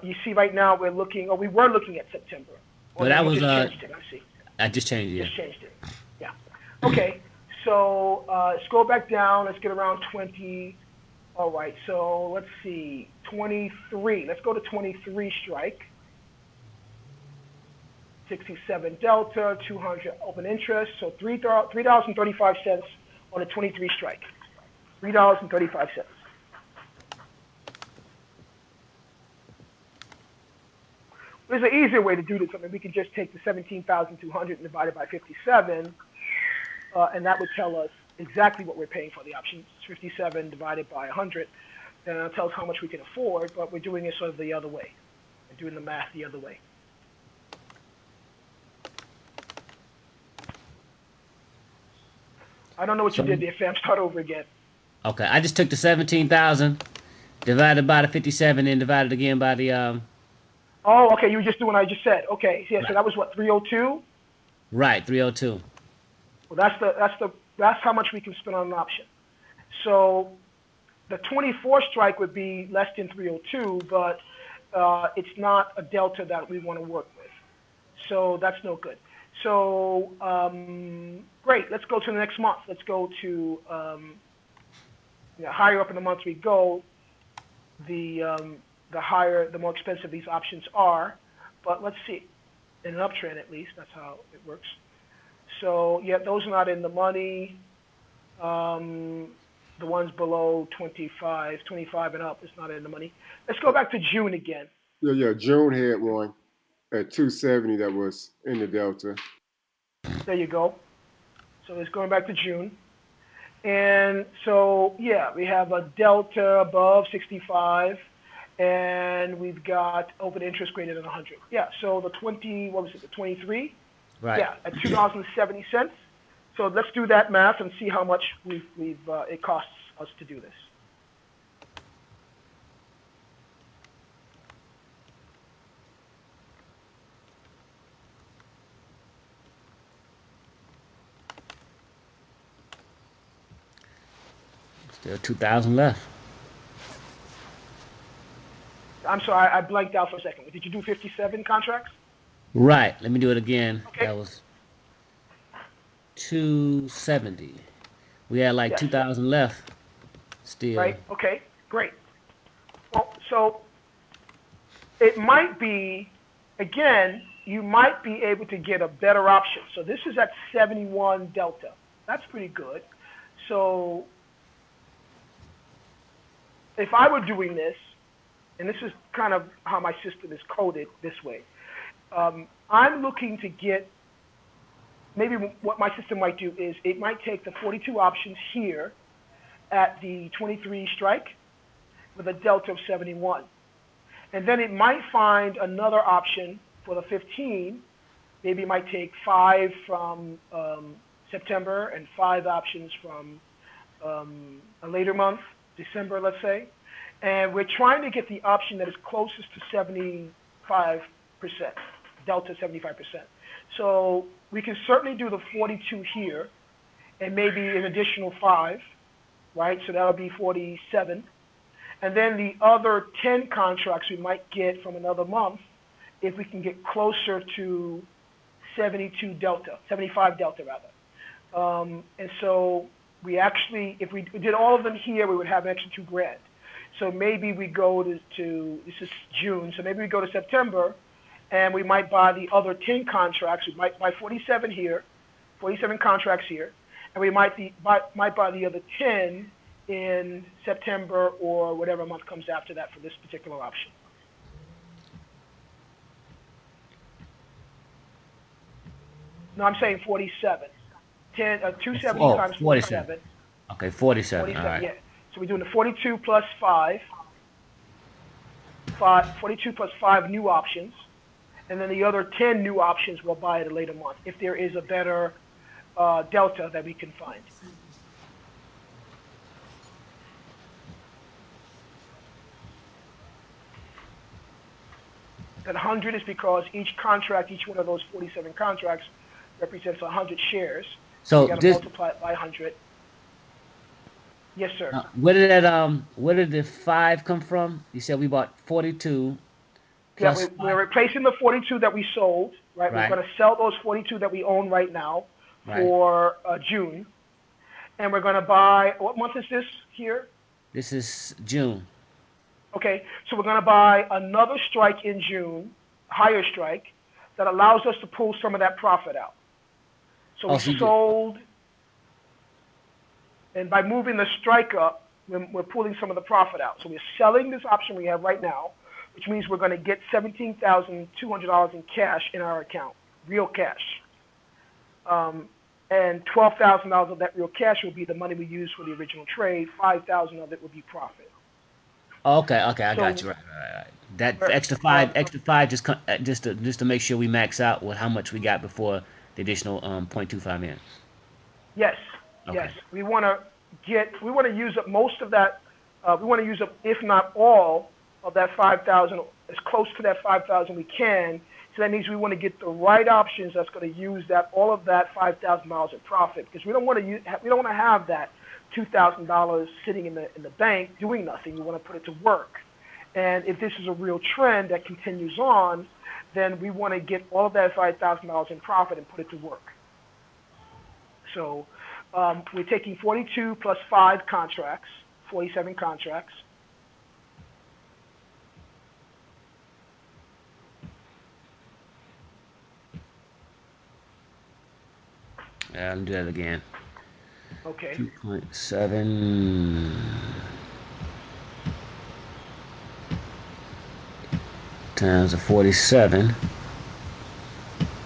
you see right now we were looking at September. But that was just changed it, I see. I just changed it. Just changed it. Yeah. Okay. So scroll back down. Let's get around 20. All right. So let's see. 23. Let's go to 23 strike. 67 delta, 200 open interest. So $3.35 on a 23 strike. $3.35. There's an easier way to do this. I mean, we could just take the 17,200 and divide it by 57, and that would tell us exactly what we're paying for the options. 57 divided by 100, and it'll tell us how much we can afford, but we're doing it sort of the other way. We're doing the math the other way. I don't know what you did there, fam. Start over again. Okay. I just took the 17,000, divided by the 57, and divided again by the Oh, okay. You were just doing what I just said. Okay. Yeah. So that was what, 302? Right, 302. Well, that's how much we can spend on an option. So the 24 strike would be less than 302, but it's not a delta that we want to work with. So that's no good. So great. Let's go to the next month. Let's go to higher up in the month we go, the more expensive these options are. But let's see, in an uptrend at least, that's how it works. So yeah, those are not in the money. The ones below 25 and up is not in the money. Let's go back to June again. Yeah. June had one at 270 that was in the delta. There you go. So it's going back to June. And so, yeah, we have a delta above 65, and we've got open interest greater than 100. Yeah, so the 20, what was it, the 23? Right. Yeah, at $2.70. So let's do that math and see how much it costs us to do this. Still 2,000 left. I'm sorry, I blanked out for a second. Did you do 57 contracts? Right. Let me do it again. Okay. That was 270. We had like Yes. 2,000 left still. Right. Okay. Great. Well, so it might be, again, you might be able to get a better option. So this is at 71 delta. That's pretty good. So if I were doing this, and this is kind of how my system is coded this way, I'm looking to get, maybe what my system might do is it might take the 42 options here at the 23 strike with a delta of 71. And then it might find another option for the 15. Maybe it might take 5 from September and 5 options from a later month, December, let's say. And we're trying to get the option that is closest to 75%, delta 75%. So we can certainly do the 42 here and maybe an additional 5, right? So that'll be 47. And then the other 10 contracts we might get from another month if we can get closer to 72 delta, 75 delta rather. And so we actually, if we did all of them here, we would have an extra $2,000. So maybe we go to this is June, so maybe we go to September, and we might buy the other 10 contracts. We might buy 47 here, 47 contracts here, and we might buy the other 10 in September or whatever month comes after that for this particular option. No, I'm saying 47. 270 times 47. 47. Okay, 47. All 47, right. yeah. So we're doing the 42 plus 5, 42 plus 5 new options, and then the other 10 new options we'll buy at a later month if there is a better delta that we can find. That 100 is because each contract, each one of those 47 contracts represents 100 shares. So So you got to this, multiply it by 100. Yes, sir. where did the 5 come from? You said we bought 42 Yeah, plus we're 5. replacing the 42 that we sold, right? We're Right. going to sell those 42 that we own right now Right. for June. And we're going to buy, what month is this here? This is June. Okay, so we're going to buy another strike in June, higher strike, that allows us to pull some of that profit out. So Oh, we so you did. sold, and by moving the strike up, we're pulling some of the profit out. So we're selling this option we have right now, which means we're going to get $17,200 in cash in our account, real cash. And $12,000 of that real cash will be the money we use for the original trade. $5,000 of it will be profit. Oh, okay, okay, I got So you. Right, right, right. That we're, extra five, just to make sure we max out with how much we got before the additional 0.25 in. yes, yes, Okay. we want to use up most of that. We want to use up, if not all, of that 5,000, as close to that 5,000 we can. So that means we want to get the right options that's going to use all of that $5,000 in profit, because we don't want to have that $2,000 sitting in the bank doing nothing. We want to put it to work. And if this is a real trend that continues on, then we want to get all of that $5,000 in profit and put it to work. So we're taking 42 plus 5 contracts, 47 contracts. Yeah, let me do that again. Okay. 2.7 times the 47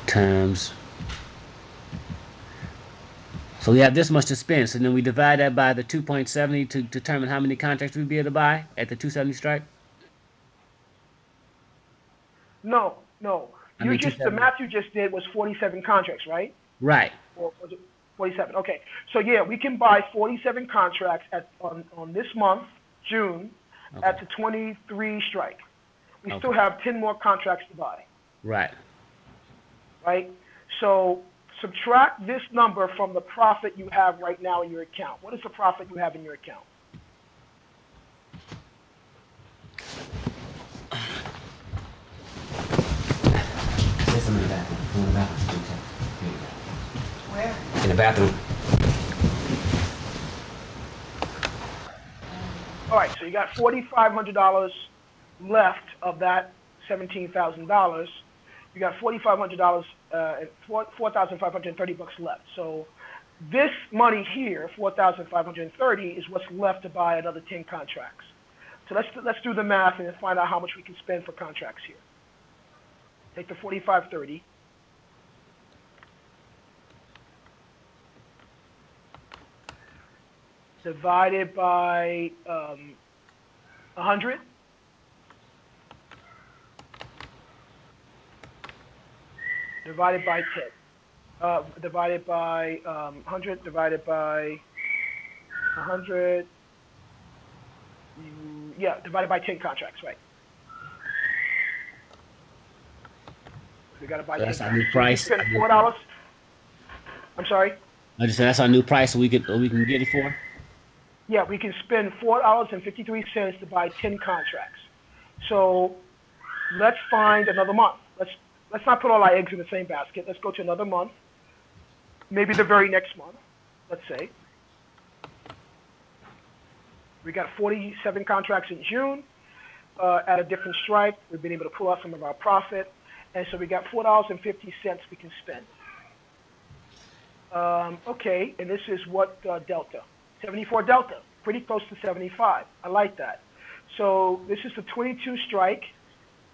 times So we have this much to spend. So then we divide that by the 2.70 to determine how many contracts we'd be able to buy at the 270 strike. No, no. I You mean just the 270. math you just did was 47 contracts, right? Right. Or was it 47? Okay. So yeah, we can buy 47 contracts on this month, June, Okay. at the 23 strike. We still Okay. have 10 more contracts to buy, Right. right? So subtract this number from the profit you have right now in your account. What is the profit you have in your account? There's some in the bathroom. In the bathroom. Where? In the bathroom. All right, so you got $4,500 left of that $17,000. You got $4,500, $4,530 left. So this money here, 4,530, is what's left to buy another 10 contracts. So let's do the math and find out how much we can spend for contracts here. Take the 4,530. Divided by 100. Divided by 10. Divided by 100. Divided by 100. Yeah, divided by 10 contracts, right? We got to buy So 10 that's our new contracts. So we can price. spend $4. I'm sorry. I just said that's our new price, so we can get it for. Yeah, we can spend $4.53 to buy 10 contracts. So let's find another month. Let's not put all our eggs in the same basket. Let's go to another month. Maybe the very next month. Let's say we got 47 contracts in June at a different strike. We've been able to pull out some of our profit, and so we got $4.50 we can spend. Okay, and this is what delta. 74 delta, pretty close to 75. I like that. So this is the 22 strike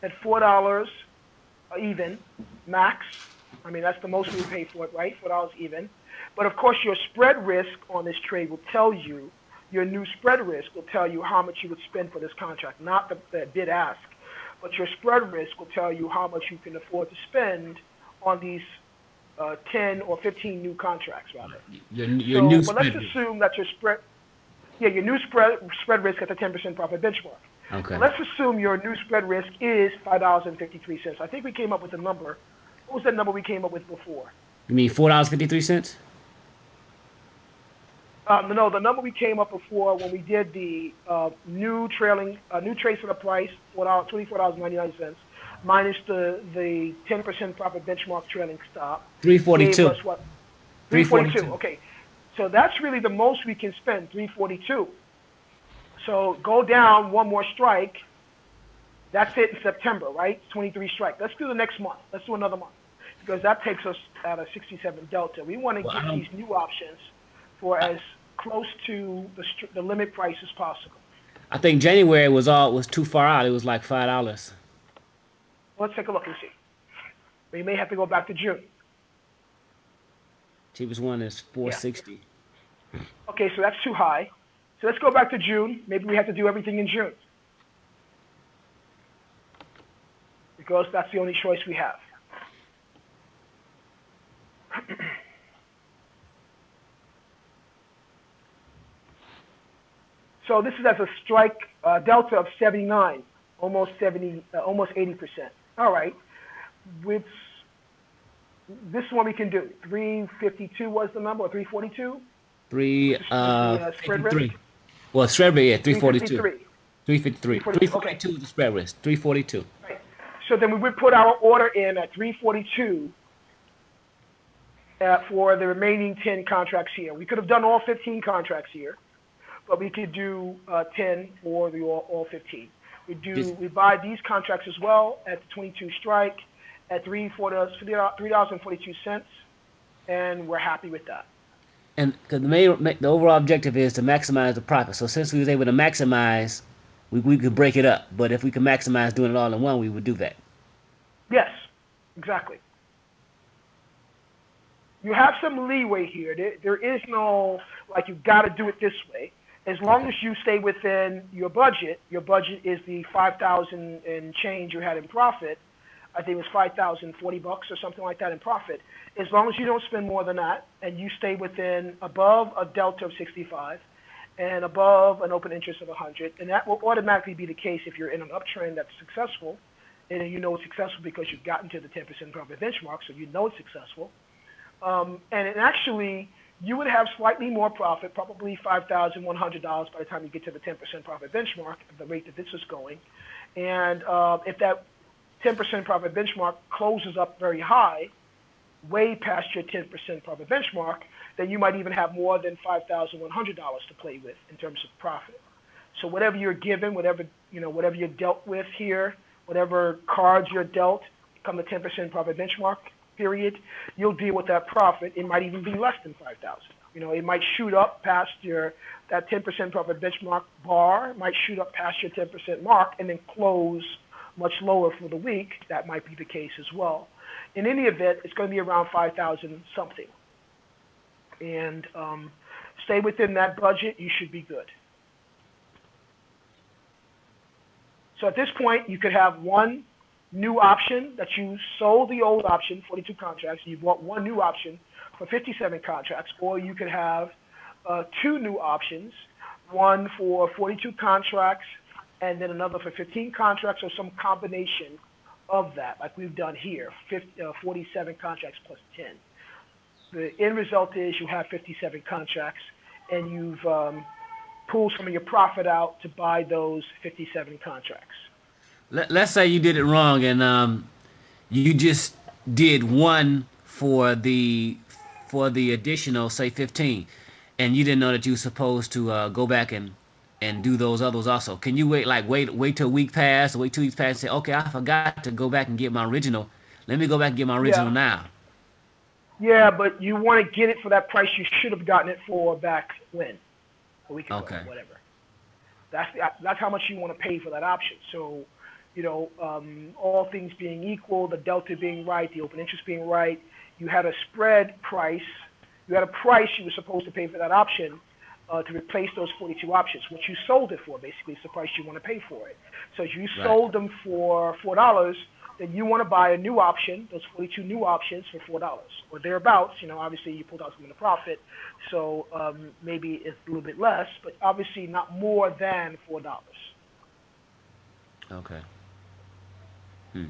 at $4 even, max. I mean, that's the most we would pay for it, right? $4 even. But of course, your spread risk on this trade will tell you, your new spread risk will tell you how much you would spend for this contract, not the bid ask, but your spread risk will tell you how much you can afford to spend on these 10 or 15 new contracts, rather. Your So, new but let's spread. assume that your your new spread risk at the 10% profit benchmark. Okay. Let's assume your new spread risk is $5.53. I think we came up with a number. What was that number we came up with before? You mean $4.53? No, the number we came up before when we did the new trade for the price, $24.99, minus the 10% profit benchmark trailing stop, gave 342. us what? 342. 342. Okay, so that's really the most we can spend, 342. So go down one more strike. That's it in September, right? 23 strike. Let's do the next month. Let's do another month because that takes us at a 67 delta. We want to Well, I get don't. these new options for as close to the limit price as possible. I think January was too far out. It was like $5. Let's take a look and see. We may have to go back to June. Cheapest one is Yeah. 460. Okay, so that's too high. So let's go back to June. Maybe we have to do everything in June because that's the only choice we have. So this is as a strike delta of 79, almost 70, almost 80%. All right, with this one we can do 352 was the number, or 342. Three Was the spread risk 53. Well, spread rate, yeah, 342. 353. 353. 342. Okay. 342 is the spread risk. 342. Right. So then we would put our order in at 342 for the remaining 10 contracts here. We could have done all 15 contracts here, but we could do 10 for the all 15. We buy these contracts as well at the 22 strike at $3.42, and we're happy with that. And because the overall objective is to maximize the profit. So since we was able to maximize, we could break it up. But if we could maximize doing it all in one, we would do that. Yes, exactly. You have some leeway here. There is no like you got to do it this way. As long Okay. as you stay within your budget is the 5,000 and change you had in profit. I think it was 5,040 bucks or something like that in profit. As long as you don't spend more than that and you stay within above a delta of 65 and above an open interest of 100, and that will automatically be the case if you're in an uptrend that's successful, and you know it's successful because you've gotten to the 10% profit benchmark, so you know it's successful. And it actually, you would have slightly more profit, probably $5,100 by the time you get to the 10% profit benchmark at the rate that this is going. And if that 10% profit benchmark closes up very high, way past your 10% profit benchmark, then you might even have more than $5,100 to play with in terms of profit. So whatever you're given, whatever you're dealt with here, whatever cards you're dealt, come the 10% profit benchmark period, you'll deal with that profit. It might even be less than 5,000. It might shoot up past that 10% profit benchmark bar, it might shoot up past your 10% mark and then close much lower for the week. That might be the case as well. In any event, it's going to be around 5,000 something. And stay within that budget, you should be good. So at this point, you could have one new option that you sold the old option, 42 contracts, and you bought one new option for 57 contracts, or you could have two new options, one for 42 contracts and then another for 15 contracts, or some combination of that, like we've done here, 47 contracts plus 10. The end result is you have 57 contracts, and you've pulled some of your profit out to buy those 57 contracts. Let's say you did it wrong and you just did one for the additional, say, 15, and you didn't know that you were supposed to go back and do those others also. Can you wait till a week pass or wait 2 weeks pass and say, okay, I forgot to go back and get my original. Let me go back and get my original Yeah, now. yeah, but you want to get it for that price you should have gotten it for back when, a week ago, Okay. whatever. That's how much you want to pay for that option. So, all things being equal, the delta being right, the open interest being right, you had a spread price. You had a price you were supposed to pay for that option to replace those 42 options, which you sold it for. Basically, it's the price you want to pay for it. So if you Right. sold them for $4, then you want to buy a new option, those 42 new options for $4 or thereabouts. Obviously you pulled out some of the profit, so maybe it's a little bit less, but obviously not more than $4. Okay. Hmm.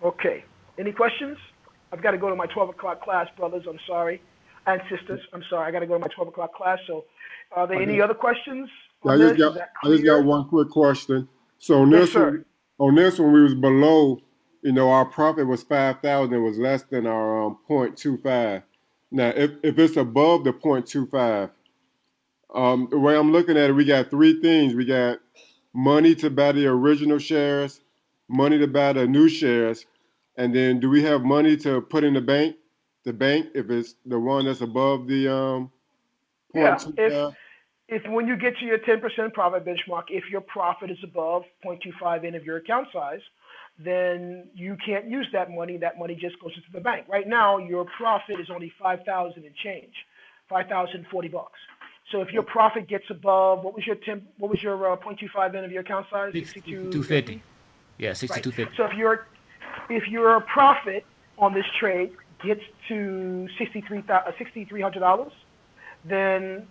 Okay. Any questions? I've got to go to my 12 o'clock class, brothers. I'm sorry. And sisters. I'm sorry. I got to go to my 12 o'clock class. So are there I any got, other questions I on just this? got, Is that I just got clear? one quick question. So Yes, sir. on this one, we was below. Our profit was 5,000. It was less than our 0.25. Now, if it's above the 0.25, the way I'm looking at it, we got three things. We got money to buy the original shares, money to buy the new shares, and then do we have money to put in the bank? The bank, if it's the one that's above the Yeah. If 0.25. if when you get to your 10% profit benchmark, if your profit is above 0.25 in of your account size, then you can't use that money. That money just goes into the bank. Right now, your profit is only 5,000 and change, 5,040 bucks. So if your profit gets above, what was your 0.25 in of your account size? 6250. 6250. Yeah, Right. 6250. So if your profit on this trade gets to $6,300, then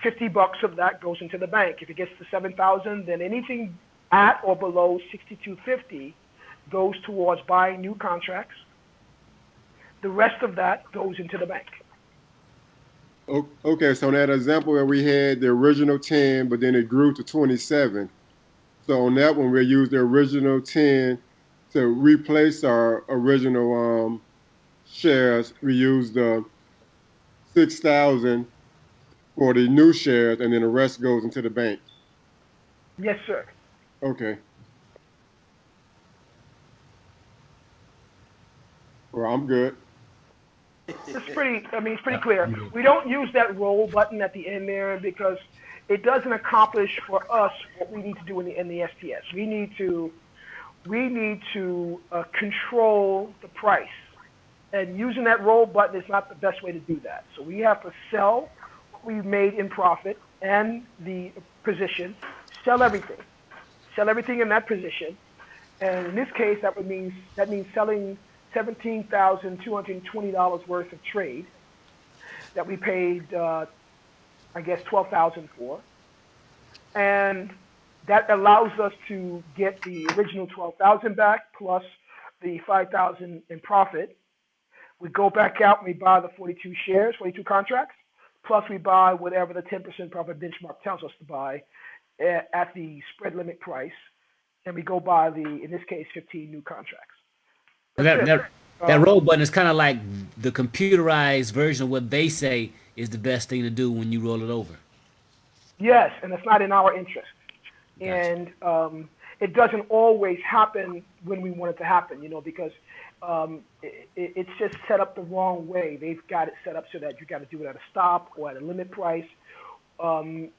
50 bucks of that goes into the bank. If it gets to 7,000, then anything at or below 6,250 goes towards buying new contracts. The rest of that goes into the bank. Okay, so in that example where we had the original 10, but then it grew to 27. So on that one, we'll use the original 10 to replace our original shares. We use the 6,000 for the new shares, and then the rest goes into the bank. Yes, sir. Okay. Well, I'm good. It's pretty Yeah. clear. We don't use that roll button at the end there because it doesn't accomplish for us what we need to do in the STS. We need to control the price. And using that roll button is not the best way to do that. So we have to sell what we've made in profit and the position, sell everything, sell everything in that position. And in this case, that means selling $17,220 worth of trade that we paid, I guess, 12,000 for, and that allows us to get the original 12,000 back plus the 5,000 in profit. We go back out and we buy the 42 shares, 42 contracts, plus we buy whatever the 10% profit benchmark tells us to buy at the spread limit price, and we go buy in this case, 15 new contracts. So That's that it. that roll button is kind of like the computerized version of what they say is the best thing to do when you roll it over. Yes, and it's not in our interest. Gotcha. And it doesn't always happen when we want it to happen, because it's just set up the wrong way. They've got it set up so that you got to do it at a stop or at a limit price. And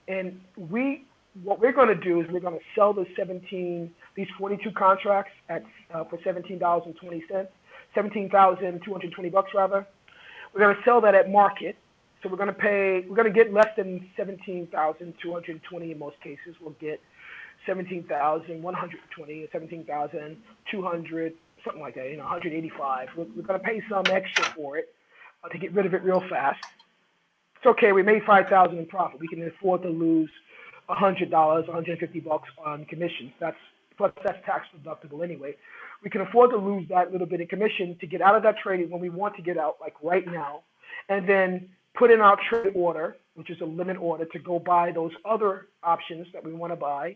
what we're going to do is we're going to sell these 42 contracts for $17.20, $17,220 rather. We're going to sell that at market. So we're going to get less than 17,220 in most cases. We'll get 17,120 or 17,200, something like that, 185. We're going to pay some extra for it to get rid of it real fast. It's okay. We made 5,000 in profit. We can afford to lose $100, $150 on commissions. That's tax deductible anyway. We can afford to lose that little bit in commission to get out of that trading when we want to get out, like right now, and then put in our trade order, which is a limit order, to go buy those other options that we want to buy.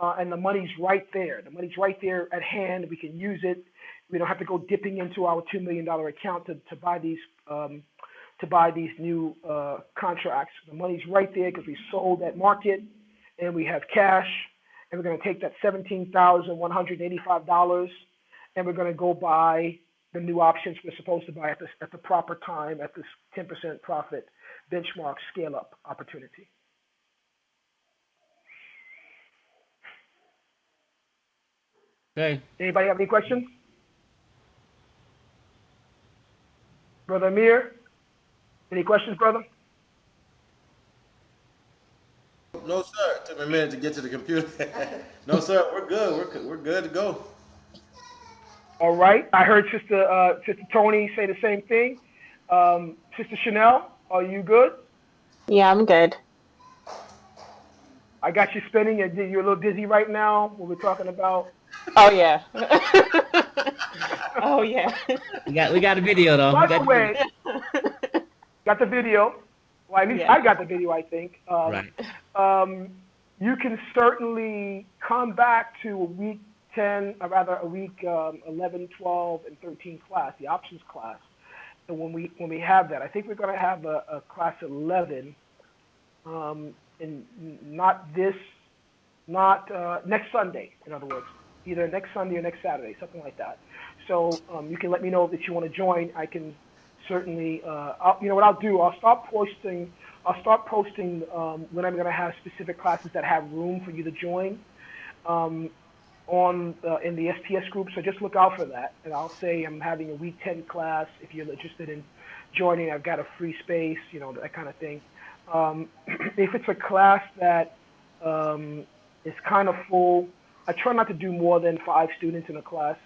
And the money's right there. The money's right there at hand. We can use it. We don't have to go dipping into our $2 million account to buy these new contracts. The money's right there because we sold at market and we have cash. And we're going to take that $17,185 and we're going to go buy the new options we're supposed to buy at the proper time at this 10% profit benchmark scale up opportunity. Okay. Anybody have any questions? Brother Amir, any questions, brother? No, sir. It took me a minute to get to the computer. No, sir. We're good. We're good to go. All right. I heard Sister Tony say the same thing. Sister Chanel, are you good? Yeah, I'm good. I got you spinning. You're a little dizzy right now. What we're talking about. Oh yeah. Oh yeah. We got a video though. We By got the the video. way, got the video. Well, at least Yeah. I got the video, I think. Right. You can certainly come back to a week 10, or rather a week 11, 12, and 13 class, the options class. And when we have that, I think we're going to have a class 11, and not next Sunday, in other words, either next Sunday or next Saturday, something like that. So you can let me know that you want to join. I can certainly, you know what I'll do? I'll start posting when I'm going to have specific classes that have room for you to join in the STS group. So just look out for that. And I'll say I'm having a week 10 class. If you're interested in joining, I've got a free space, that kind of thing. If it's a class that is kind of full, I try not to do more than 5 students in a class.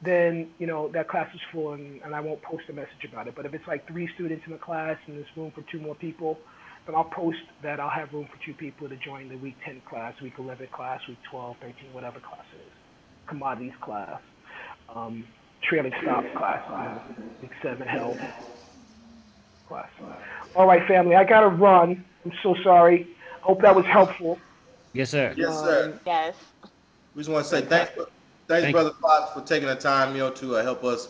Then that class is full and I won't post a message about it. But if it's like 3 students in a class and there's room for 2 more people, then I'll post that I'll have room for 2 people to join the week 10 class, week 11 class, week 12, 13, whatever class it is, commodities class, trailing stop class, week 7 held class. All right, family, I gotta run. I'm so sorry. Hope that was helpful. Yes, sir. Yes, sir. Yes. We just want to say Fantastic. thanks, Thank you. brother Fox, for taking the time, to help us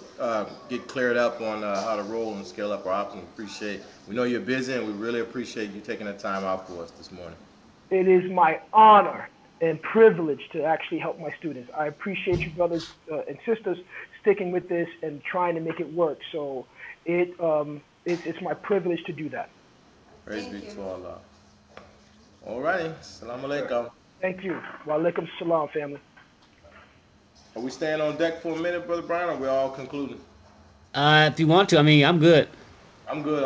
get cleared up on how to roll and scale up our options. Appreciate. We know you're busy, and we really appreciate you taking the time out for us this morning. It is my honor and privilege to actually help my students. I appreciate you, brothers and sisters, sticking with this and trying to make it work. So it's my privilege to do that. Praise be to Allah. All righty. Salam Sure. alaikum. Thank you. Wa alaikum salam, family. Are we staying on deck for a minute, brother Brian, or we all concluding? If you want to, I mean, I'm good. I'm good.